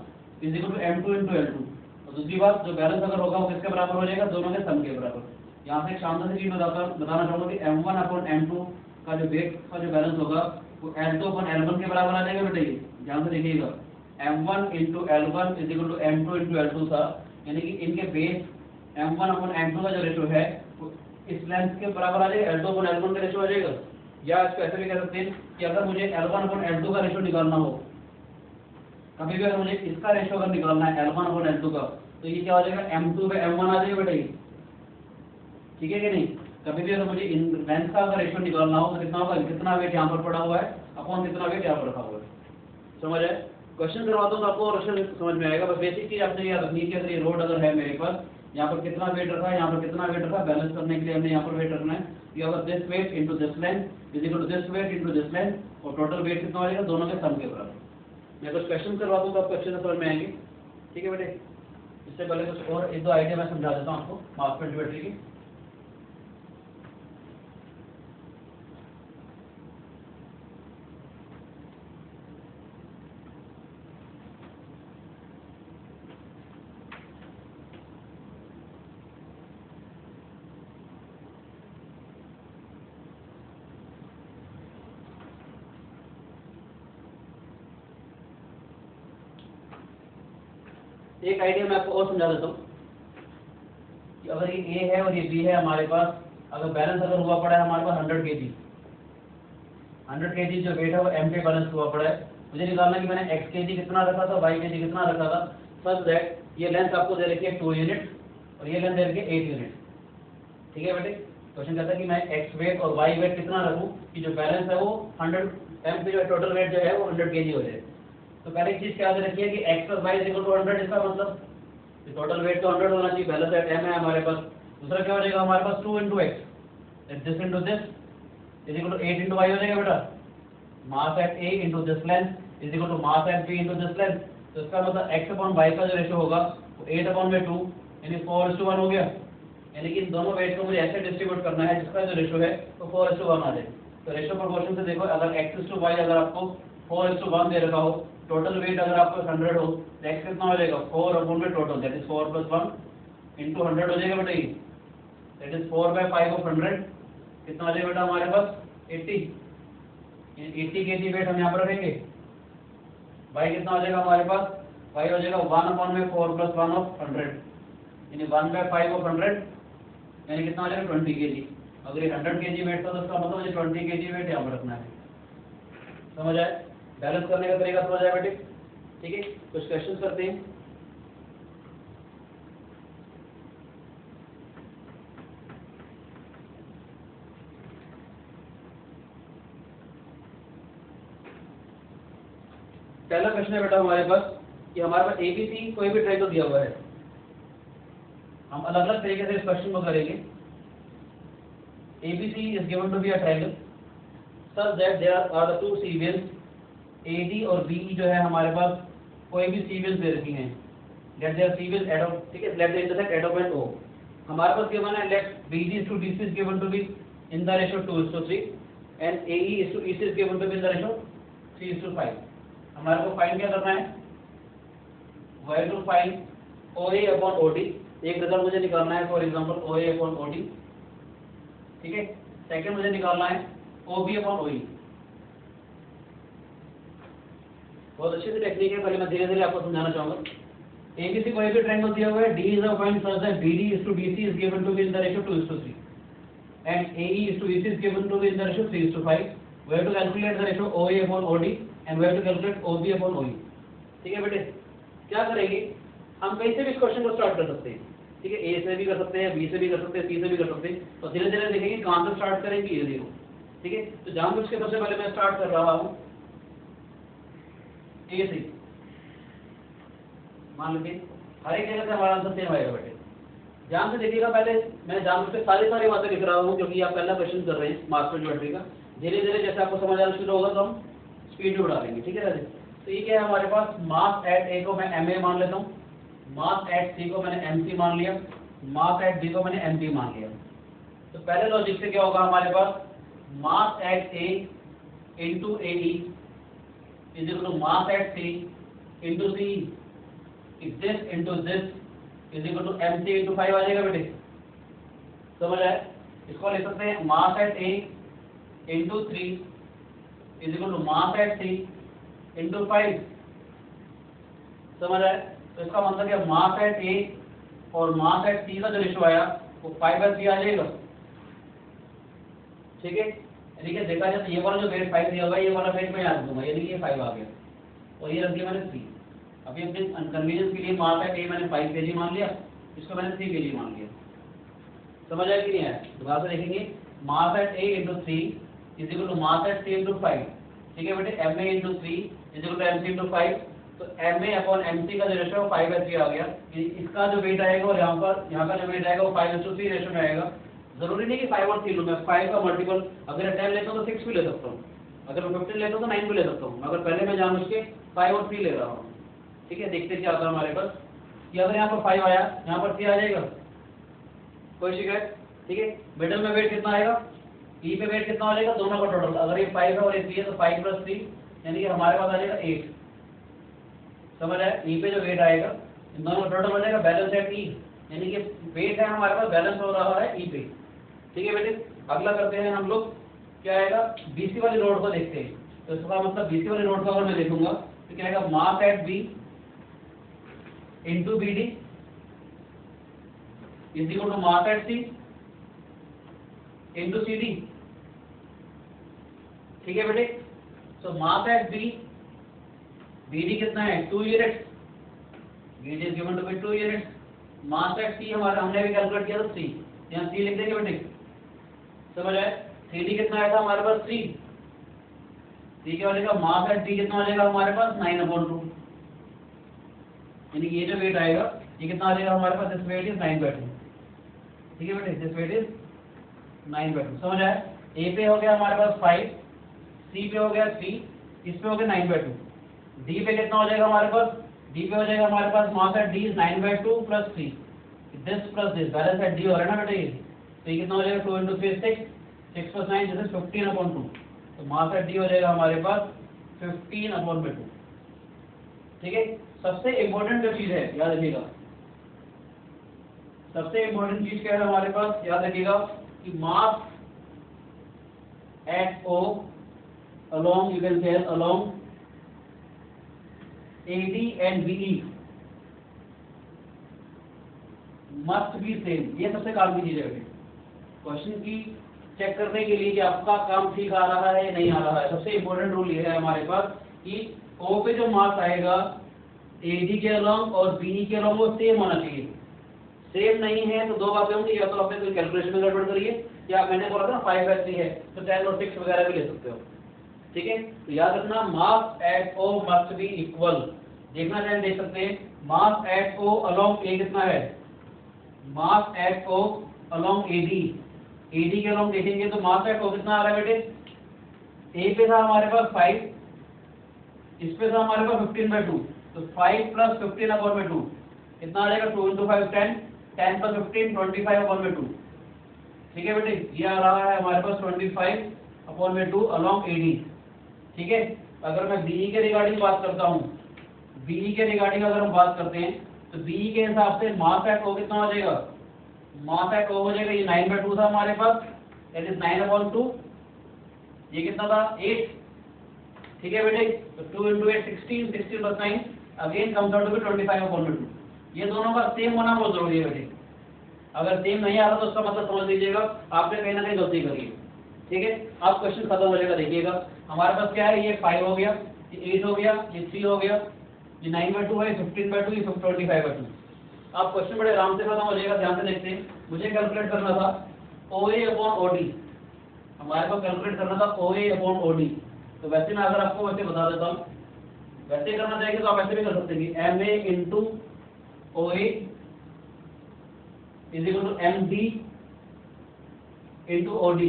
is equal to m2 into l2। और दूसरी बात जो बैलेंस अगर होगा वो किसके बराबर हो जाएगा, दोनों के सम के बराबर। यहाँ से एक शानदार सी चीज बताना चाहूंगा कि m1 अपॉन m2 का जो वेट का जो बैलेंस होगा वो l2 अपॉन l1 के बराबर आ जाएगा बेटा। ये ध्यान से देखिएगा m1 into l1 is equal to m2 into l2 था, यानी कि इनके बेस m1 अपॉन m2 का जो रेशो है वो इस लेंथ के बराबर आ जाएगा, l2 अपॉन l1 का रेशो आ जाएगा। या इसको ऐसे भी कह सकते हैं कि अगर मुझे l1 अपॉन l2 का रेशो निकालना हो, कभी भी अगर मुझे इसका रेशो अगर निकालना है l1 अपॉन l2 का, तो ये क्या हो जाएगा m2 पे m1 आ जाएगा बेटा। ये ठीक है कि नहीं। कभी भी अगर मुझे इन लेंथ का अगर रेशो निकालना हो तो कितना होगा, कितना वेट यहाँ पर पड़ा हुआ है अपॉन कितना वेट यहाँ पर रखा हुआ है। समझ आए। क्वेश्चन करवाता हूँ तो आपको क्वेश्चन समझ में आएगा। बस बेसिक चीज आपने याद रखनी है कि अगर ये रोड अगर है मेरे पास, यहाँ पर कितना वेट रखा है, यहाँ पर कितना वेट रखा, बैलेंस करने के लिए हमने यहाँ पर वेट रखना है। यहाँ this weight into this length is equal to this weight into this length, और टोटल वेट कितना हो जाएगा, दोनों के सम के बराबर। मैं कुछ क्वेश्चन करवाता हूँ तो आपको अच्छे से समझ में आएंगे। ठीक है बेटे। इससे पहले कुछ और एक दो आइडिया मैं समझा देता हूँ आपको मास स्पेक्ट्रोमेट्री बैटरी की। एक आइडिया मैं आपको और समझा देता हूँ कि अगर ये A है और ये B है हमारे पास, अगर बैलेंस अगर हुआ पड़ा है हमारे पास 100 kg जो वेट है वो M पे बैलेंस हुआ पड़ा है। मुझे निकालना कि मैंने x kg कितना रखा था, y kg कितना रखा था, सच दैट ये लेंथ आपको दे रखी है 2 यूनिट और ये लेंथ दे रखी है 8 यूनिट। ठीक है बेटे। क्वेश्चन कहता है कि मैं x वेट और y वेट कितना रखूं कि जो बैलेंस है वो 100 M पे जो टोटल वेट जो है वो 100 kg हो जाए। तो पहले एक चीज क्या दे रखी है कि x plus y is equal to 100, इसका मतलब टोटल वेट तो 100 होना चाहिए, बैलेंस एट m है हमारे पास। दूसरा क्या हो जाएगा हमारे पास 2 into x, this into this is equal to 8 into y हो जाएगा बेटा। Mass at a into this length is equal to mass at b into this length. तो इसका मतलब x अपॉन y का जो रेशो होगा वो 8 अपॉन में 2 यानी 4:1 हो गया। यानी कि इन दोनों वेट को मुझे ऐसे डिस्ट्रीब्यूट करना है जिसका जो रेशो है वो 4:1 आ जाए। तो रेशो प्रोपोर्शन से देखो, अगर x/y अगर आपको 4:1 दे रखा हो, टोटल वेट अगर आपको 100 हो तो x कितना हो जाएगा 4 अपॉन में टोटल, दैट इज 4 + 1 into 100 हो जाएगा बेटा। ये दैट इज 4/5 of 100 कितना हो जाएगा बेटा हमारे पास 80 kg वेट हम यहाँ पर रखेंगे। y कितना हो जाएगा हमारे पास, y हो जाएगा 1 अपॉन में 4 + 1 of 100 यानी 1/5 of 100 यानी कितना हो जाएगा 20 kg। अगर ये 100 kg वेट था तो इसका मतलब मुझे 20 kg वेट यहाँ पर रखना है। समझ आए। बैलेंस करने का तरीका समझ आया बेटे। ठीक है। कुछ क्वेश्चन करते हैं। पहला क्वेश्चन है बेटा हमारे पास कि हमारे पास ABC कोई भी ट्रायंगल दिया हुआ है। हम अलग अलग तरीके से इस क्वेश्चन को करेंगे। ABC is given to be a triangle such that there are the two cVLs AD और BE जो है हमारे पास कोई भी cVLs दे रखी हैं। Let their cVLs add up, ठीक है, let the intersect add up and O। हमारे पास given है let BD to DC is given to be in the ratio 2:3 and AE is to EC is given to be in the ratio 3:5। हमारे को find क्या करना है, where to find OA upon OD। एक result मुझे निकालना है for example OA upon OD। ठीक है। सेकंड मुझे निकालना है OB upon OE। बहुत अच्छी सी टेक्निक है, पहले मैं धीरे धीरे आपको समझाना चाहूंगा। ABC कोई भी ट्रायंगल दिया हुआ है, D is a point such that BD is to DC is given to be in the ratio 2:3 and AE is to EC is given to be in the ratio 3:5। We have to calculate the ratio OA upon OD and we have to calculate OB upon OE। ठीक है बेटे। क्या करेंगे, हम कहीं से भी इस क्वेश्चन को स्टार्ट कर सकते हैं। ठीक है, A से भी कर सकते हैं, B से भी कर सकते हैं, C से भी कर सकते हैं, और धीरे धीरे देखेंगे कहाँ से स्टार्ट करेंगे ये देखो। ठीक है। तो जानबूझ के सबसे पहले मैं स्टार्ट कर रहा हूँ A से। मान लीजिए हर एक जगह से हमारा आंसर सेम आएगा बेटे। ध्यान से देखिएगा, पहले मैं जानबूझ के सारी बातें लिख रहा हूँ क्योंकि आप पहला क्वेश्चन कर रहे हैं मास स्पेक्ट्रोमेट्री का। धीरे धीरे जैसे आपको समझ आना शुरू होगा तो हम स्पीड भी बढ़ा देंगे। ठीक है राजे। तो ये क्या है हमारे पास, मास एट A को मैं MA मान लेता हूँ, मास एट C को मैंने MC मान लिया, मास एट B को मैंने MP मान लिया। तो पहले लॉजिक से क्या होगा हमारे पास, mass at A into A is equal to mass at C into C this into this is equal to M C into 5 आ जाएगा बेटे, समझ आए। इसको लिख सकते हैं mass at A into 3 is equal to mass at C into 5, समझ आए। तो इसका मतलब क्या, मास एट ए और मास एट सी का जो रेशो आया वो 5/3 आ जाएगा, ठीक है। यानी कि देखा जाए तो ये वाला जो वेट 5 दिया होगा, ये वाला वेट मैं याद दूंगा, यानी कि ये 5 आ गया और ये रख दिया मैंने 3। अभी अपने कन्वीनियंस के लिए मास एट ए मैंने 5 kg मान लिया, इसको मैंने 3 kg मान लिया, समझ आया कि नहीं आया। दोबारा से देखेंगे, mass at A into 3 is equal to mass at C into 5, ठीक है बेटे। M A into 3 is equal to M C into 5, तो M A upon M C का जो रेशो 5/3 आ गया। इसका जो वेट आएगा और यहाँ का जो वेट आएगा वो 5:3 रेशो में आएगा। जरूरी नहीं कि 5 और 3 लूँ, मैं 5 का मल्टीपल अगर 10 लेता हूँ तो 6 भी ले सकता हूँ, अगर मैं 15 लेता हूँ तो 9 भी ले सकता हूँ, मगर पहले मैं जानबूझ के 5 और 3 ले रहा हूँ, ठीक है। देखते क्या आता है हमारे पास, कि अगर यहाँ पर 5 आया, यहाँ पर 3 आ जाएगा, कोई शिकायत, ठीक है। मिडल में वेट कितना आएगा, ई पे वेट कितना हो जाएगा, दोनों का टोटल, अगर ये 5 है और ये 3 है तो 5 + 3 यानी कि हमारे पास आ जाएगा 8, समझ आया। ई पे जो वेट आएगा इन दोनों का टोटल हो जाएगा बैलेंस एट ई, यानी कि वेट है हमारे पास बैलेंस हो रहा है ई पे, ठीक है बेटे। अगला करते हैं हम लोग, क्या आएगा, बीसी वाली रोड को देखते हैं। तो इसका मतलब बीसी वाली रोड को अगर मैं देखूंगा तो क्या आएगा, mass at B into B D is equal to mass at C into C D, ठीक है बेटे। तो mass at B, B D कितना है 2 units, B D is given to be 2 units. Mass at C हमारा हमने भी calculate किया था 3, यहाँ 3 लिख देंगे बेटे, समझ आए। सी डी कितना आया था हमारे पास 3, सी क्या हो जाएगा, मास एट डी कितना हो जाएगा हमारे पास 9/2, यानी ये जो वेट आएगा ये कितना आ जाएगा हमारे पास, दिस वेट इज 9/2, ठीक है बेटे, दिस वेट इज 9/2, समझ आया। ए पे हो गया हमारे पास 5, सी पे हो गया 3, इस पे हो गया 9/2, डी पे कितना हो जाएगा हमारे पास, डी पे हो जाएगा हमारे पास mass at D is 9/2 + 3 this plus this, balance at D हो रहा है ना बेटे, तो ये कितना हो जाएगा 2 × 3 6, 6 + 9 दिस इज 15/2, तो मास एट डी हो जाएगा हमारे पास 15/2, ठीक है। सबसे इम्पोर्टेंट जो चीज है याद रखिएगा, सबसे इम्पोर्टेंट चीज क्या है हमारे पास, याद रखिएगा कि mass at O along, you can say along AD and BE must be same। ये सबसे काम की चीज है बेटे, क्वेश्चन की चेक करने के लिए कि आपका काम ठीक आ रहा है या नहीं आ रहा है। सबसे इम्पोर्टेंट रूल ये है हमारे पास कि O पे जो मास आएगा AD के अलॉन्ग और BE के अलॉन्ग वो सेम होना चाहिए। सेम नहीं है तो दो बातें होंगी, या तो आपने कोई कैलकुलेशन में गड़बड़ करिए, या मैंने बोला था ना 5/3 है तो 10 और 6 वगैरह भी ले सकते हो, ठीक है। तो याद रखना mass at O must be equal, देखना चाहें देख सकते हैं, mass at O along A कितना है, mass at O along AD, AD के अलोंग देखेंगे तो मास एट ओ कितना आ रहा है बेटे, ए पे था हमारे पास 5, इस पे था हमारे पास 15/2, तो 5 + 15/2 कितना आ जाएगा, 2 × 5 10, 10 + 15 25/2, ठीक है बेटे। ये आ रहा है हमारे पास 25/2 अलोंग एडी, ठीक है। अगर मैं बीई के रिगार्डिंग बात करता हूँ, बीई के रिगार्डिंग अगर हम बात करते हैं तो बीई के हिसाब से मास एट ओ कितना हो जाएगा, मास एट ओ हो जाएगा, ये 9/2 था हमारे पास, दैट इज 9/2, ये कितना था 8, ठीक है बेटे। तो 2 × 8 16, 16 + 9 again comes out to be 25/2। ये दोनों का सेम होना बहुत जरूरी है बेटे, अगर सेम नहीं आ रहा तो उसका मतलब समझ लीजिएगा आपने कहीं ना कहीं गलती करी है, ठीक है। आप क्वेश्चन खत्म हो जाएगा, देखिएगा हमारे पास क्या है, ये 5 हो गया, ये 8 हो गया, ये 3 हो गया, ये 9/2 है, 15/2, ये 25/2। आप क्वेश्चन बड़े आराम से खत्म हो जाएगा। ध्यान से देखते हैं, मुझे कैलकुलेट करना था OA/OD, हमारे पास कैलकुलेट करना था OA/OD। तो वैसे मैं अगर आपको वैसे बता देता हूँ, वैसे करना चाहेंगे तो आप ऐसे भी कर सकते हैं, MA × OA = MD × OD,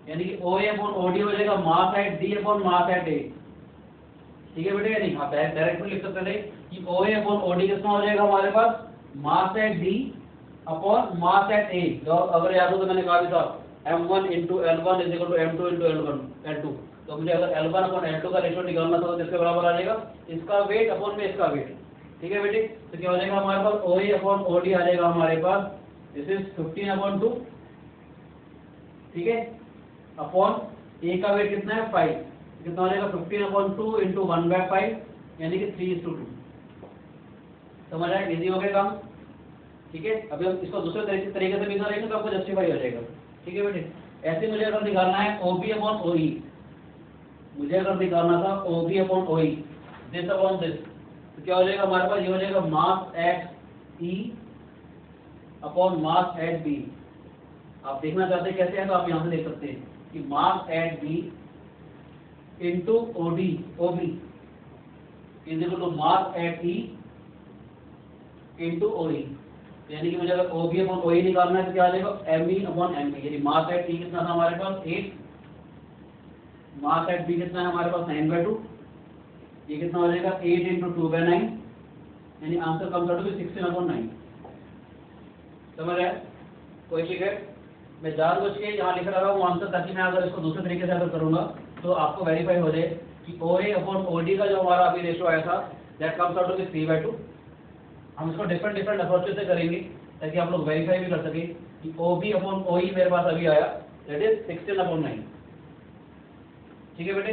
यानी कि OA/OD हो जाएगा mass at D / mass at A, ठीक है बेटे। यानी आप डायरेक्ट लिख सकते थे कि OA/OD कितना हो जाएगा हमारे पास, mass at D / mass at A। अगर याद हो तो मैंने कहा भी था m1 into L1 is equal to m2 into L2। तो मुझे अगर L1 अपॉन L2 का रेशियो निकालना था तो किसके बराबर आ जाएगा, इसका वेट अपॉन में इसका वेट। ठीक है बेटे, तो क्या हो जाएगा हमारे पास OA अपॉन OD आ जाएगा हमारे पास, दिस इज 15/2। ठीक है, अपॉन A का वेट कितना है 5, कितना हो जाएगा 15/2 इंटू 1/5 यानी कि 3:2। समझ आया, इजी हो गया काम। ठीक है, अभी हम इसको दूसरे तरीके से भी करेंगे तो आपको जस्टिफाई हो जाएगा। ठीक है बेटे, ऐसे मुझे अगर निकालना है OB अपॉन OE, मुझे अगर निकालना था OB upon OE this upon this, तो क्या हो जाएगा हमारे पास, ये हो जाएगा mass at E upon mass at B। आप देखना चाहते हैं कैसे है तो आप यहाँ से देख सकते हैं कि mass at B into OB is equal to mass at E into OE। यानी कि मुझे अगर OB अपॉन OE निकालना है तो क्या आ जाएगा ME अपॉन MB, यानी मास एट E कितना था हमारे पास 8, मास एट B कितना है हमारे पास 9/2, ये कितना हो जाएगा 8 इंटू 2/9, यानी आंसर कम्स आउट टू 16/9। समझ आया, कोई शिकायत? मैं जानबूझ के यहाँ लिख रहा हूँ आंसर ताकि मैं अगर इसको दूसरे तरीके से अगर करूंगा तो आपको वेरीफाई हो जाए कि OA अपॉन OD का जो हमारा अभी रेशियो आया था दैट कम्स आउट टू 3/2। हम इसको डिफरेंट अप्रोचेस से करेंगे ताकि आप लोग वेरीफाई भी कर सके कि OB अपॉन OE मेरे पास अभी आया दैट इज 16/9। ठीक है बेटे,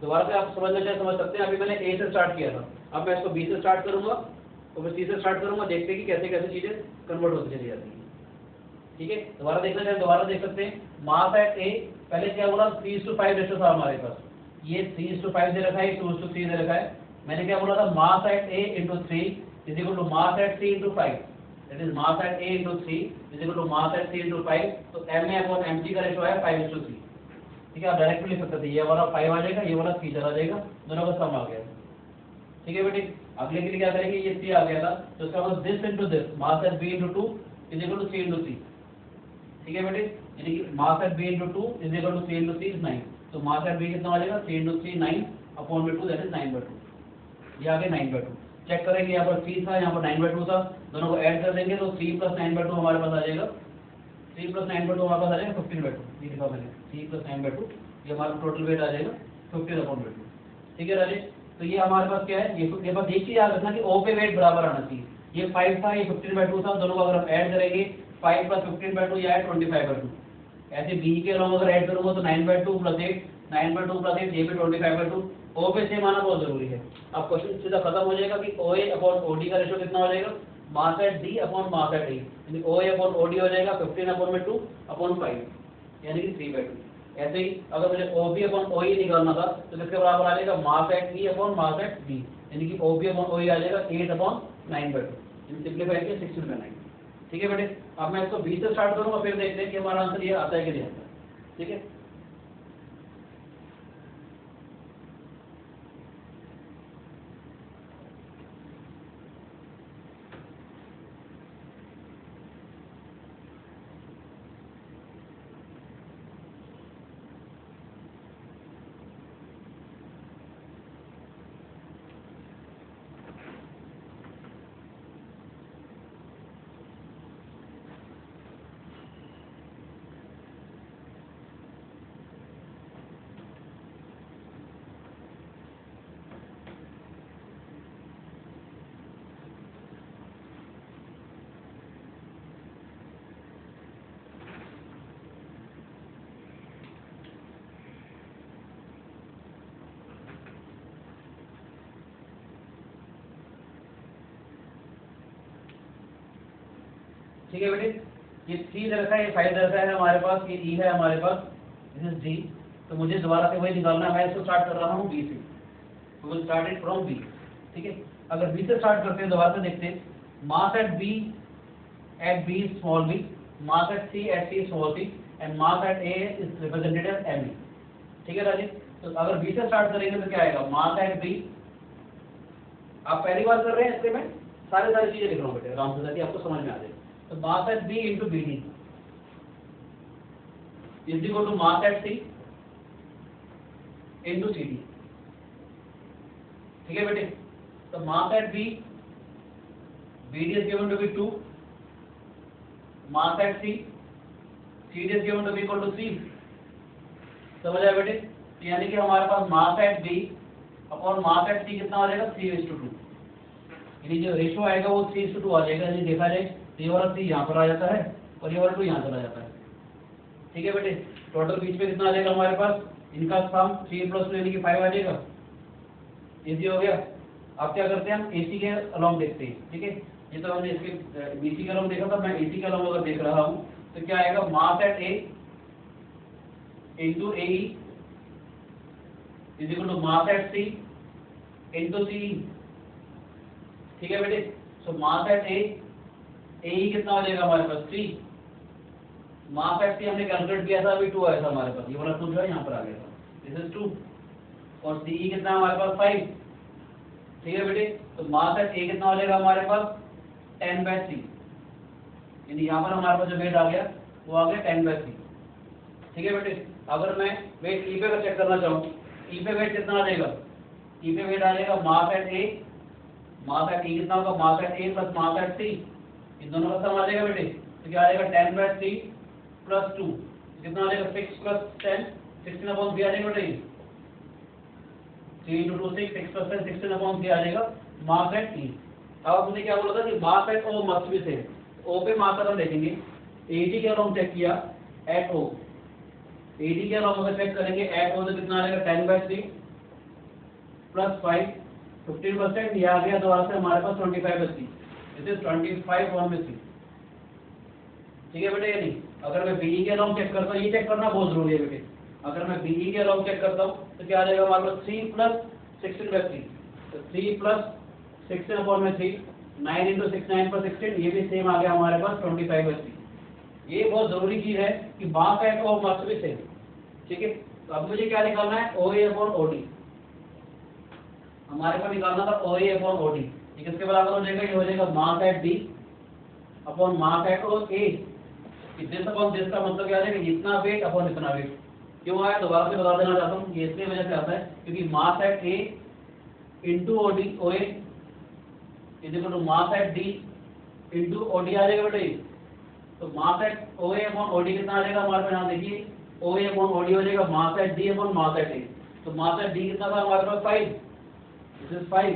दोबारा से आप समझना चाहे समझ सकते हैं। अभी मैंने A से स्टार्ट किया था, अब मैं इसको B से स्टार्ट करूंगा तो मैं C से स्टार्ट करूंगा, देखते हैं कि कैसे कैसे चीजें कन्वर्ट होती चली जाती है। ठीक है, दोबारा देखना चाहे दोबारा देख सकते हैं। मास एट A पहले क्या बोला 3:5 रेशियो था हमारे पास, ये 3:5 दे रखा है, 2:3 दे रखा है। मैंने क्या बोला था mass at A into 3 is equal to mass at C into 5, that is mass at A into 3 is equal to mass at C into 5। तो MA अपॉन MC का रेशियो है 5:3। ठीक है, आप डायरेक्ट भी लिख सकते थे, ये वाला 5 आ जाएगा, ये वाला 3 चला जाएगा, दोनों का सम आ गया। ठीक है बेटे, अगले के लिए क्या करेंगे, ये 3 आ गया था तो इसका मतलब this into this mass at B into 2 is equal to 3 into 3। ठीक है बेटे, यानी कि mass at B into 2 is equal to 3 into 3 is 9। तो मास एट B कितना आ जाएगा 3 इंटू 3 9 अपॉन में 2 दैट इज 9/2। ये आ गया 9/2। चेक करेंगे, यहाँ पर 3 था, यहाँ पर 9/2 था, दोनों को ऐड कर देंगे तो 3 + 9/2 हमारे पास आ जाएगा, 3 + 9/2 हमारे पास आ जाएगा 15/2। ये लिखा मैंने 3 + 9/2, ये हमारा टोटल वेट आ जाएगा 15/2। ठीक है राजेश, तो ये हमारे पास क्या है, ये बस एक चीज याद रखना कि O पे वेट बराबर आना चाहिए। ये 5 था, ये 15/2 था, दोनों को अगर हम ऐड करेंगे 5 + 15/2 ये आया 25/2। ऐसे B के अलॉन्ग अगर ऐड करूंगा तो 9/2 + 8 9/2 + 8 ये भी 25/2। O पे सेम आना बहुत जरूरी है। अब क्वेश्चन सीधा खत्म हो जाएगा कि OA अपॉन OD का रेशियो कितना हो जाएगा, mass at D upon mass at A, यानी OA अपॉन OD हो जाएगा 15/2 अपॉन 5 यानी कि 3/2। ऐसे ही अगर मुझे OB अपॉन OE निकालना था तो किसके बराबर आ जाएगा, mass at E upon mass at B, यानी कि OB अपॉन OE आ जाएगा 8/9/2, यानी सिंपलीफाई किया 16/9। ठीक है बेटे, अब मैं इसको B से स्टार्ट करूंगा, फिर देखते हैं कि हमारा आंसर ये आता है कि नहीं आता। ठीक है, ठीक है बेटे, ये 3 दे रखा है, ये 5 दे रखा है हमारे पास, ये E है हमारे पास, दिस इज D। तो मुझे दोबारा से वही निकालना है, मैं इसको स्टार्ट कर रहा हूँ B से, तो will start it from B। ठीक है, अगर B से स्टार्ट करते हैं दोबारा से देखते हैं, mass at B small b, mass at C small c and mass at A is represented as ME। ठीक है राजेश, तो अगर B से स्टार्ट करेंगे तो क्या आएगा, मास एट B, आप पहली बार कर रहे हैं इसलिए मैं सारी चीजें लिख रहा हूँ बेटे आराम से ताकि आपको समझ में आ जाए। तो mass at B into BD is equal to mass at C into CD। ठीक है बेटे, तो mass at B, BD is given to be 2, mass at C CD is given to be equal to 3, समझ आया बेटे? यानी कि हमारे पास mass at B upon mass at C कितना आ जाएगा 3:2, यानी जो रेशियो आएगा वो 3:2 आ जाएगा। यदि देखा जाए तो ये वाला 3 यहाँ पर आ जाता है और ये वाला 2 यहाँ चला जाता है। ठीक है बेटे, टोटल बीच में कितना आ जाएगा हमारे पास, इनका सम 3 + 2 यानी कि 5 आ जाएगा। इजी हो गया। अब क्या करते हैं, हम AC के अलोंग देखते हैं। ठीक है, ये तो हमने इसके BC के अलोंग देखा था, मैं AC के अलोंग अगर देख रहा हूँ तो क्या आएगा, mass at A into AE is equal to mass at C into CE। ठीक है बेटे, so mass at A AE कितना हो जाएगा हमारे पास 3, मास एट C हमने कैलकुलेट किया था, अभी 2 आया था हमारे पास, ये वाला 2 जो है यहाँ पर आ गया था, दिस इज 2, और CE कितना हमारे पास 5। ठीक है बेटे, तो मास एट A कितना हो जाएगा हमारे पास 10/3, यानी यहाँ पर हमारे पास जो वेट आ गया वो आ गया 10/3। ठीक है बेटे, अगर मैं वेट E पे का चेक करना चाहूँ, E पे वेट कितना आ जाएगा, E पे वेट आ जाएगा mass at A, mass at E कितना होगा, मास at A plus mass at C, इन दोनों का सम आ जाएगा बेटे, तो क्या आ जाएगा 10/3 + 2 कितना आ जाएगा 6 + 10 16/3 आ जाएगा बेटे, 3 × 2 6 6 + 10 16/3 आ जाएगा मास एट E। अब हमने क्या बोला था कि mass eight O must be same, O पे मास हम देखेंगे, AD के अलाउंग चेक किया एट O, AD के अलाउंग अगर चेक करेंगे एट O तो कितना आ जाएगा 10/3 + 5 15%, ये आ गया दोबारा से हमारे पास 25/3, दिस इज 25/3। ठीक है बेटे, यानी अगर मैं BE के अलाउंग चेक करता हूँ, ये चेक करना बहुत जरूरी है बेटे, अगर मैं BE के अलाउंग चेक करता हूँ तो क्या आ जाएगा हमारे पास 3 + 16/3, तो 3 + 16/3 9 × 6 9 + 16, ये भी सेम आ गया हमारे पास 25/3। ये बहुत जरूरी चीज है कि mass eight O must be same. ठीक है, तो अब मुझे क्या निकालना है, OA/OD, हमारे को निकालना था OA/OD, ये किसके बराबर हो जाएगा, ये हो जाएगा mass at B upon mass at A, this upon this का मतलब क्या आ जाएगा, इतना वेट अपॉन इतना वेट। क्यों आया, दोबारा से बता देना चाहता हूँ, ये इसलिए वजह से आता है क्योंकि mass at A into OA is equal to mass at D into OD आ जाएगा बेटे, तो मास एट OA/OD कितना आ जाएगा हमारे पास, यहाँ देखिए OA/OD हो जाएगा mass at D upon mass at A, तो मास एट D कितना था हमारे पास 5, this is 5,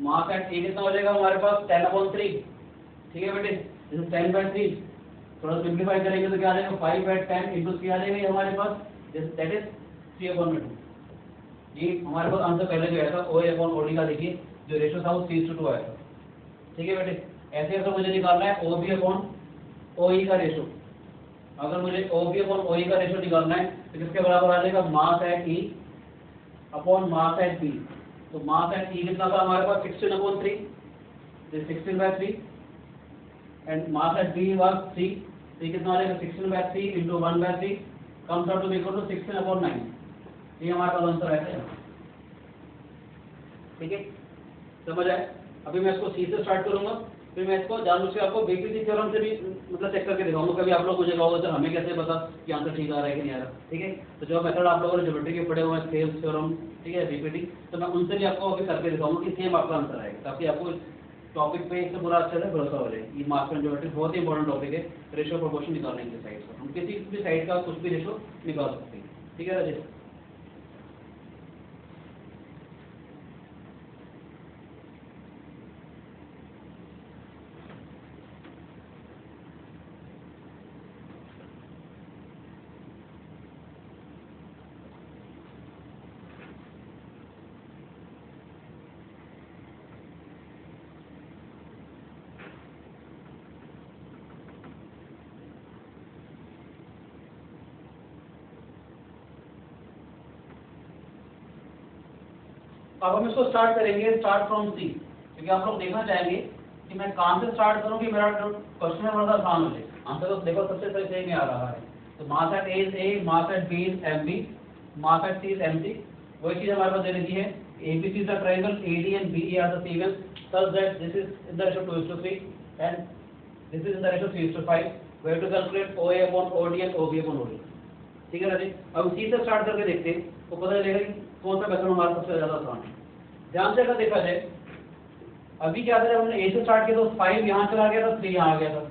mass at A कितना हो जाएगा हमारे पास 10/3। ठीक है बेटे, दिस इज 10/3, थोड़ा सिंप्लीफाई करेंगे तो क्या आ जाएगा 5/10 इंटू C आ जाएगा हमारे पास, दैट इज 3/2। ये हमारे पास आंसर पहले जो आया था OA/OD का, देखिए जो रेशियो था वो 3:2 आया था। ठीक है बेटे, ऐसे अगर मुझे निकालना है OB/OE का रेशियो, अगर मुझे OB/OE का रेशियो निकालना है तो किसके बराबर आ जाएगा, mass at E upon mass at B, तो मास एट E कितना था हमारे पास 16/3, 16/3, and mass at B was 3, तो कितना आ जाएगा 16/3 into 1/3 comes out to be equal to 16/9, ये हमारे पास आंसर आएगा। ठीक है, समझ आए। अभी मैं इसको C से स्टार्ट करूंगा, फिर मैं इसको जानबूझ के आपको BPC थ्योरम से भी मतलब चेक करके दिखाऊंगा। कभी आप लोग मुझे कहोगे सर हमें कैसे पता कि आंसर ठीक आ रहा है कि नहीं आ रहा। ठीक है, तो जो मेथड आप लोगों ने ज्योमेट्री के पढ़े हुए हैं, थेल्स थ्योरम, ठीक है, BPT, तो मैं उनसे भी आपको अभी करके दिखाऊंगा कि सेम आपका आंसर आएगा, ताकि आपको टॉपिक पे इससे पूरा अच्छे से भरोसा हो जाए। ये मास एंड ज्योमेट्री बहुत ही इंपॉर्टेंट टॉपिक है, रेशियो प्रोपोर्शन निकालने के साइड से हम किसी भी साइड का कुछ भी रेशियो निकाल सकते हैं। ठीक है राजेश। अब हम इसको स्टार्ट करेंगे, स्टार्ट फ्रॉम C, क्योंकि आप लोग देखना चाहेंगे कि मैं कहाँ से स्टार्ट करूँ कि मेरा जो क्वेश्चन है थोड़ा सा आसान हो जाए। आंसर तो देखो सबसे सही में आ रहा है, तो mass at A is A, mass at B is MB, mass at C is MC। वही चीज हमारे पास दे रखी है, ABC is a triangle, AD and BE are the segments such that this is in the ratio 2:3 and this is in the ratio 3:5. We have to calculate OA/OD and OB/OD। ठीक है राजेश, अब C से start करके देखते हैं तो पता चलेगा कि कौन सा पैटर्न हमारा सबसे ज्यादा आसान है। ध्यान से अगर देखा जाए, अभी क्या था, हमने A से स्टार्ट किया तो 5 यहाँ चला गया था, 3 यहाँ आ गया था।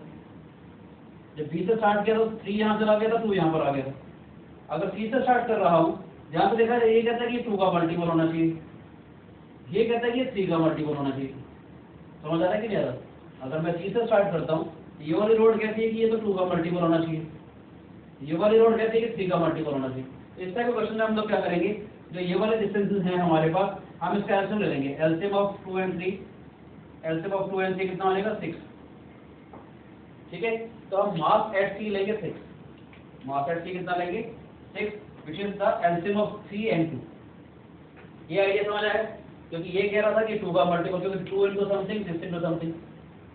जब बी से स्टार्ट किया तो 3 यहाँ चला गया था, 2 यहाँ पर आ गया। अगर सी से स्टार्ट कर रहा हूँ, जहाँ पे देखा ये कहता है कि 2 का मल्टीपल होना चाहिए, ये कहता है कि 3 का मल्टीपल होना चाहिए। समझ आ रहा है कि नहीं आ रहा? अगर मैं सी से स्टार्ट करता हूँ, ये वाली रोड कहती है कि ये तो 2 का मल्टीपल होना चाहिए, ये वाली रोड कहती है कि 3 का मल्टीपल होना चाहिए। इस टाइप के क्वेश्चन में हम लोग क्या करेंगे, जो ये वाले डिस्टेंसेस हैं हमारे पास, हम इसका एलसीएम ले लेंगे। LCM of 2 and 3, LCM of 2 and 3 कितना बनेगा? 6। ठीक है, तो हम मास एट सी लेंगे 6, मास एट सी कितना लेंगे? 6, which is the LCM of 3 and 2। ये आइडिया समझ आया? क्योंकि ये कह रहा था कि 2 का मल्टीपल, क्योंकि 2 into समथिंग 6 into समथिंग,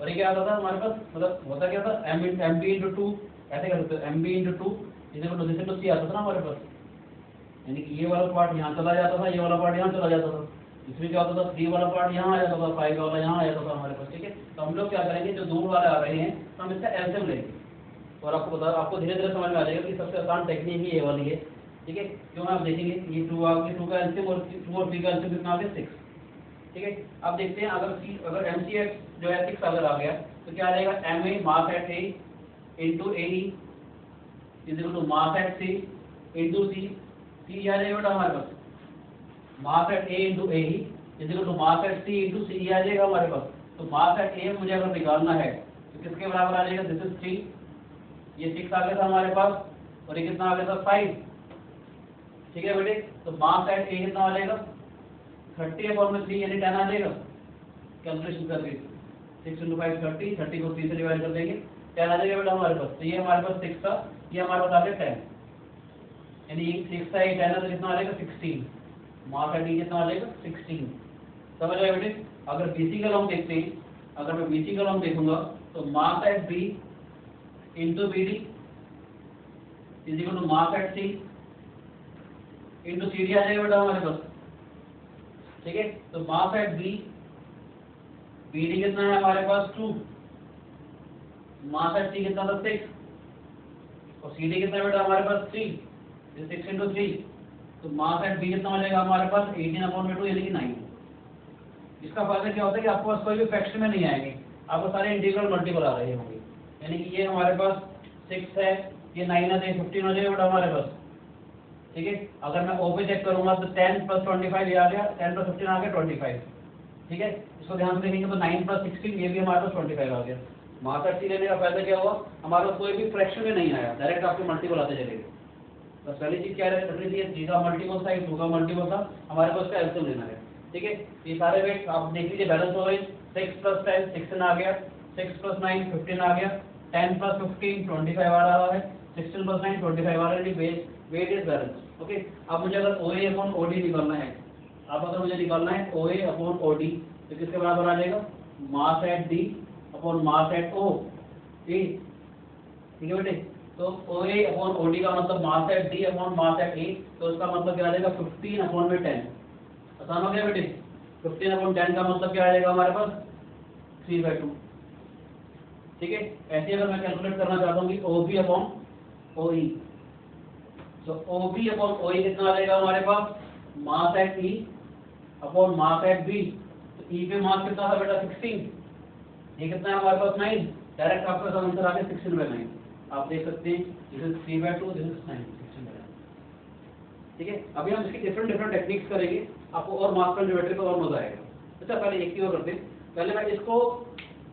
और ये क्या आता था हमारे पास, मतलब होता क्या था, mb into 2, ऐसे कर सकते हो, mb into 2 equal to this into c आता था ना हमारे पास, यानी कि ये वाला पार्ट यहाँ चला जाता था, ये वाला पार्ट यहाँ चला जाता था। इसमें क्या होता था, 3 वाला पार्ट यहाँ आ जाता था, 5 वाला यहाँ आ जाता था हमारे पास। ठीक है, तो हम लोग क्या करेंगे, जो दूर वाले आ रहे हैं तो हम इसका एलसीएम लेंगे, और आपको धीरे धीरे समझ में आ जाएगा कि सबसे आसान टेक्निक ही ये वाली है। ठीक है, क्यों आप देखेंगे ये 2 का एलसीएम और 2 और 3 का एलसीएम कितना आ गया? 6। ठीक है, अब देखते हैं अगर MCX जो है 6 अगर आ गया तो क्या आ जाएगा? MA mass at A into AE is equal to mass at C into C। C आ जाएगा बेटा हमारे पास, mass at A into AE is equal to mass at C into C आ जाएगा हमारे पास। तो मास एट A मुझे अगर निकालना है तो किसके बराबर आ जाएगा? दिस इज 3, ये 6 आ गया था हमारे पास, और ये कितना आ गया था? 5। ठीक है बेटे, तो मास एट A कितना आ जाएगा? 30/3 यानी 10 आ जाएगा। कैलकुलेशन करके 6 into 5 30, 30 को 3 से डिवाइड कर देंगे, 10 आ जाएगा बेटा हमारे पास। तो ये हमारे पास 6 था, ये हमारे पास आ गया 10, यानी 6 था, ये 10 है, तो कितना आ जाएगा? 16। मास एट डी कितना आ जाएगा? 16। समझ आए बेटे? अगर बीसी का लॉन्ग देखते हैं, अगर मैं बीसी का लॉन्ग देखूंगा तो mass at B into B D is equal to mass at C into C D आ जाएगा बेटा हमारे पास। ठीक है, तो mass at B, B D कितना है हमारे पास? 2, मास एट सी कितना था? 6, और सी डी कितना बेटा हमारे पास? 3, 6 into 3, तो मास एट बी कितना हो जाएगा हमारे पास? 18/2 यानी कि 9। इसका फायदा क्या होता है कि आपके पास कोई भी फ्रैक्शन में नहीं आएंगे, आपको सारे इंटीग्रल मल्टीपल आ रहे होंगे, यानी कि ये हमारे पास 6 है, ये 9 है, तो 15 हो जाएगा बेटा हमारे पास। ठीक है, अगर मैं ओ पे चेक करूंगा तो 10 + 25 ये आ गया, 10 + 15 आ गया 25। ठीक है, इसको ध्यान से देखेंगे तो 9 + 16 ये भी हमारे पास 25 आ गया। मास एट सी लेने का फायदा क्या हुआ, हमारे पास कोई भी फ्रैक्शन में नहीं आया, डायरेक्ट आपके मल्टीपल आते चले गए। तो पहली चीज क्या रखनी थी, 3 का मल्टीपल था, 2 का मल्टीपल था, हमारे पास उसका एलसीएम लेना है। ठीक है, ये सारे वेट आप देख लीजिए, बैलेंस हो गए। 6 + 10 16 आ गया, 6 + 9 15 आ गया, 10 + 15 25 आ रहा है, 16 + 9 25 आ रहा है, वेट इज बैलेंस। ओके, अब मुझे अगर OA/OD निकालना है, अब अगर मुझे निकालना है OA/OD तो किसके बराबर आ जाएगा? Mass at D upon mass at O. ठीक है बेटे, तो OA/OD का मतलब mass at D upon mass at A, तो उसका मतलब क्या आ जाएगा? 15/10। आसान हो गया बेटे? 15/10 का मतलब क्या आ जाएगा हमारे पास? 3/2। ठीक है, ऐसे अगर मैं कैलकुलेट करना चाहता हूँ कि OB/OE, तो OB/OE कितना आ जाएगा हमारे पास? Mass at E upon mass at B। तो E पे मास कितना था बेटा? 16, ये कितना है हमारे पास? 9। डायरेक्ट आपका सब आंसर आ गया 16/9। आप देख सकते हैं, दिस इज 3/2, दिस इज 9, 16/9। ठीक है, अभी हम इसकी डिफरेंट टेक्निक्स करेंगे, आपको और मास एंड ज्योमेट्री का और मजा आएगा। अच्छा, पहले एक चीज और करते हैं, पहले मैं इसको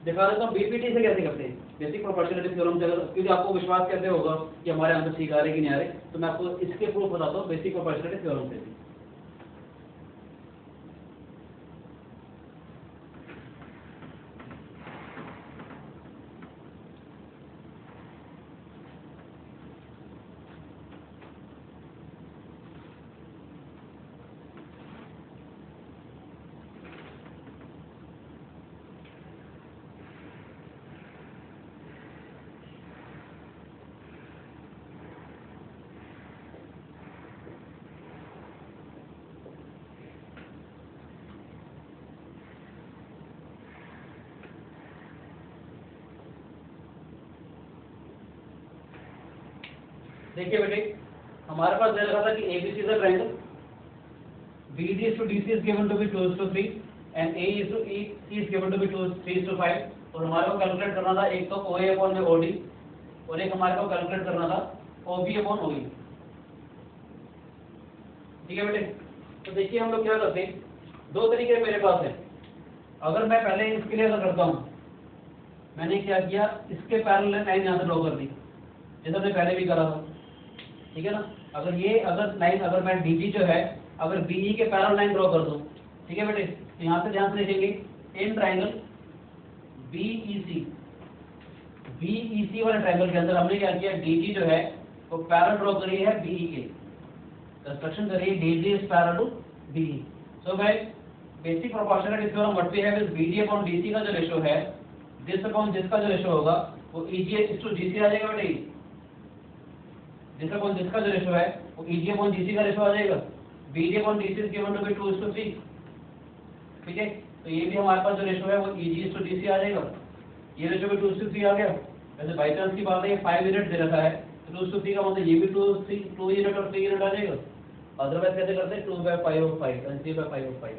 दिखा देता हूँ बीपीटी से कैसे करते हैं, बेसिक प्रोपोर्शनलिटी थ्योरम से। क्योंकि आपको विश्वास कैसे होगा कि हमारे आंसर ठीक आ रहे कि नहीं आ रहे, तो मैं आपको इसके प्रूफ बताता हूँ बेसिक प्रोपोर्शनलिटी थ्योरम से भी। देखिए बेटे, हमारे पास दे रखा था कि ABC is a triangle, BD to DC is given to be 2:3 and AE to EC is given to be 3:5। और हमारे को कैलकुलेट करना था एक तो OA/OD और एक हमारे को कैलकुलेट करना था OB अपॉन OE। ठीक है बेटे, तो देखिए हम लोग क्या करते हैं, दो तरीके मेरे पास है। अगर मैं पहले इसके लिए करता हूँ, मैंने क्या किया, इसके पैरेलल लाइन यहाँ से ड्रॉ कर दी जैसा मैंने पहले भी करा था, ठीक है ना। अगर ये लाइन अगर मैं DG जो है अगर BE के पैरेलल लाइन ड्रॉ कर दूं, ठीक है बेटे, तो यहाँ से ध्यान से देखेंगे इन ट्राइंगल BEC वाले ट्राइंगल के अंदर हमने क्या किया, DG जो है वो पैरेलल ड्रॉ करी है BE के, कंस्ट्रक्शन करिए DG is parallel to BE। So by basic proportionality theorem what we have is BD upon DC का जो रेशियो है, दिस अपॉन दिस का जो रेशियो होगा वो EG/GC आ जाएगा बेटे। दिस अपॉन दिस का जो रेशियो है वो EG अपॉन GC का रेशियो आ जाएगा। BD upon DC is given to be 2:3। ठीक है, तो ये भी हमारे पास जो रेशियो है वो EG/DC आ जाएगा। ये रेशियो भी 2:3 आ गया। वैसे बाई चांस की बात है ये 5 यूनिट दे रखा है, तो 2:3 का मतलब ये भी 2 यूनिट और 3 यूनिट आ जाएगा। अदरवाइज कैसे करते हैं 2/5/5 and 3/5/5।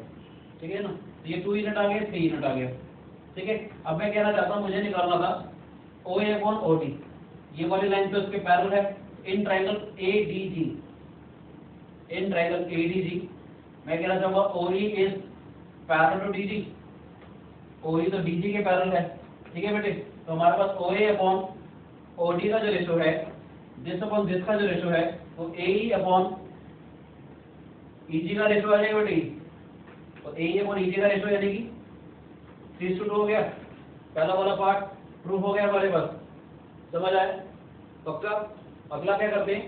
ठीक है ना, तो ये 2 यूनिट आ गया, 3 यूनिट आ गया। ठीक है, अब मैं कहना चाहता हूँ मुझे निकालना था OA अपॉन OD, ये वाली लाइन पे उसके पैरेलल है in triangle ADG। In triangle ADG मैं कहना चाहूँगा OE is parallel to DG। OE तो DG के पैरेलल है। ठीक है बेटे, तो हमारे पास OA अपॉन OD का जो रेशियो है, दिस अपॉन दिस का जो रेशियो है वो AE अपॉन EG का रेशियो आ जाएगा बेटे। तो AE अपॉन EG का रेशियो यानी कि 3:2 हो गया। पहला वाला पार्ट प्रूफ हो गया हमारे पास, समझ आया पक्का। अगला क्या करते हैं,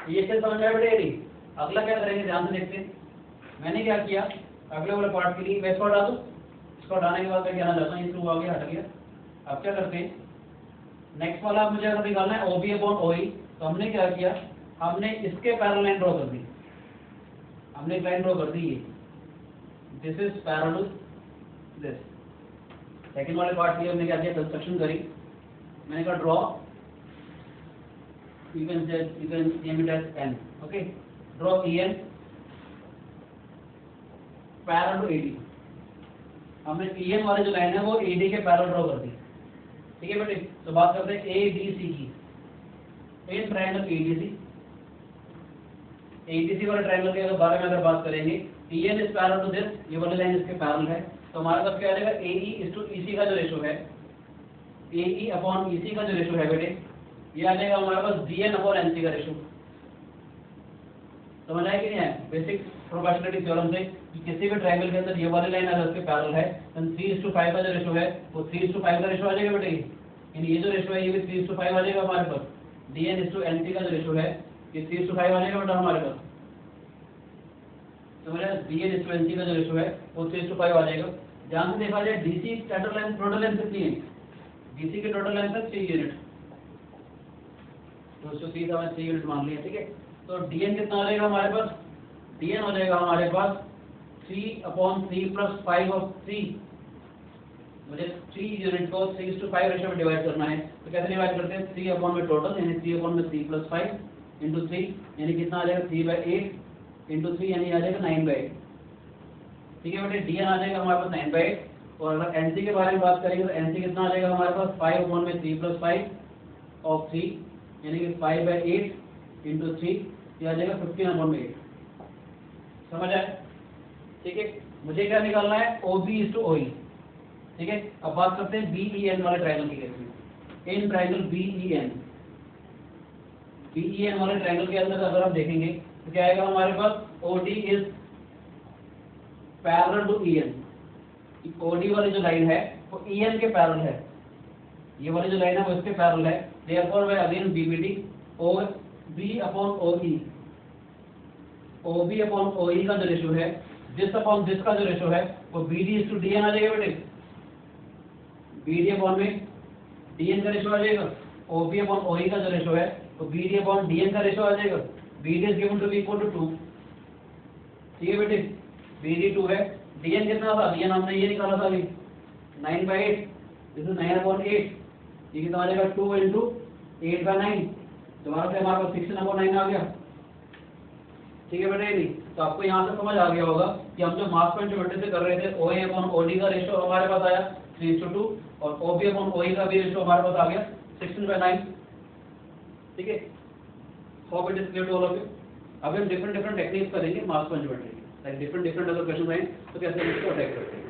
ये चीज समझ आया बेटे यदि, अगला क्या करेंगे ध्यान से देखते हैं। मैंने क्या किया, अगले वाले पार्ट के लिए मैं इसको हटा दूं, इसको हटाने के बाद मैं कहना चाहता हूँ ये प्रूफ आ गया, हट गया। अब क्या करते हैं, नेक्स्ट वाला आप मुझे अगर निकालना है OB अपॉन OE, तो हमने क्या किया, हमने इसके पैरेलल लाइन ड्रॉ कर दी। हमने एक लाइन ड्रॉ कर दी, ये this is parallel to this. Second वाले पार्ट के लिए हमने क्या किया, कंस्ट्रक्शन करी। मैंने कहा draw, you can name it as N, okay, draw EN parallel to AD। हमने EN वाले जो लाइन है वो AD के पैरेलल ड्रॉ कर दी। ठीक है बेटे, तो बात करते हैं ADC की। इन ट्रायंगल ADC वाले ट्रायंगल के बारे में अगर बात करेंगे, EN is parallel to this, ये वाली लाइन इसके पैरेलल है, तो हमारे पास क्या आ जाएगा, AE/EC का जो रेशियो है, AE अपॉन EC का जो रेशियो है बेटे, ये आ जाएगा हमारे पास DN अपॉन NC का रेशियो। समझ आया कि नहीं है, बेसिक प्रोपोर्शनलिटी थ्योरम से कि किसी भी ट्रायंगल के अंदर ये वाली लाइन अगर उसके पैरेलल है, तो 3:5 का जो रेशियो है वो 3:5 का रेशियो आ जाएगा बेटे। यानी ये जो रेशियो है ये भी 3:5 आ जाएगा हमारे पास। DN/NC का जो रेशियो है ये 3:5 आ जाएगा बेटा हमारे पास। समझ आया, DN/NC का जो रेशियो है वो 3:5 आ जाएगा। ध्यान से देखा जाए DC टोटल लेंथ कितनी है, DC की टोटल लेंथ है 3 यूनिट, तो 3 हमने 3 यूनिट मान लिया। ठीक है, तो DN कितना आ जाएगा हमारे पास, DN हो जाएगा हमारे पास 3/3 + 5 ऑफ 3। मुझे 3 यूनिट को 3:5 रेशियो में डिवाइड करना है, तो कैसे डिवाइड करते हैं, 3 अपॉन में टोटल यानी 3 अपॉन में 3 + 5 इंटू 3 यानी कितना आ जाएगा 3/8 इंटू 3 यानी आ जाएगा 9/8। ठीक है बेटे, DN आ जाएगा हमारे पास 9/8। और अगर NC के बारे में बात करेंगे तो NC कितना आ जाएगा हमारे पास 5 अपॉन में 3 + 5 ऑफ 3 यानी कि 5/8 इंटू 3 ये आ जाएगा 15/8। समझ आए। ठीक है, मुझे क्या निकालना है, OB/OE। ठीक है, अब बात करते हैं BEN वाले ट्रायंगल की केस में। इन ट्रायंगल BEN वाले ट्रायंगल के अंदर अगर आप देखेंगे तो क्या आएगा हमारे पास, OD is parallel to EN। OD वाली जो लाइन है वो EN के पैरेलल है, ये वाली जो लाइन है वो इसके पैरेलल है। Therefore way again BBD OB upon OE, OB upon OE का जो रेशियो है, दिस अपॉन दिस का जो रेशियो है वो BD/DN आ जाएगा बेटे। BD अपॉन में DN का रेशियो आ जाएगा, OB अपॉन OE का जो रेशियो है वो BD अपॉन DN का रेशियो आ जाएगा। BD is given to be equal to 2। ठीक है बेटे, BD 2 है। DN कितना था, DN हमने ये निकाला था अभी 9/8, दिस इज 9/8। ये कितना आ जाएगा 2 इंटू 8/9, तुम्हारा से हमारे पास 16/9 आ गया। ठीक है बेटे, तो आपको यहाँ से समझ आ गया होगा कि हम जो मास स्पेक्ट्रोमेट्री से कर रहे थे OA अपॉन OD का रेशियो हमारे पास आया 3:2 और OB अपॉन OE का भी रेशियो हमारे पास आ गया 16/9। ठीक है, hope it is clear to all of you. अब हम डिफरेंट टेक्निक्स करेंगे मास पंच ज्योमेट्री की, लाइक डिफरेंट अगर क्वेश्चन आए तो कैसे हम इसको अटैक करते हैं।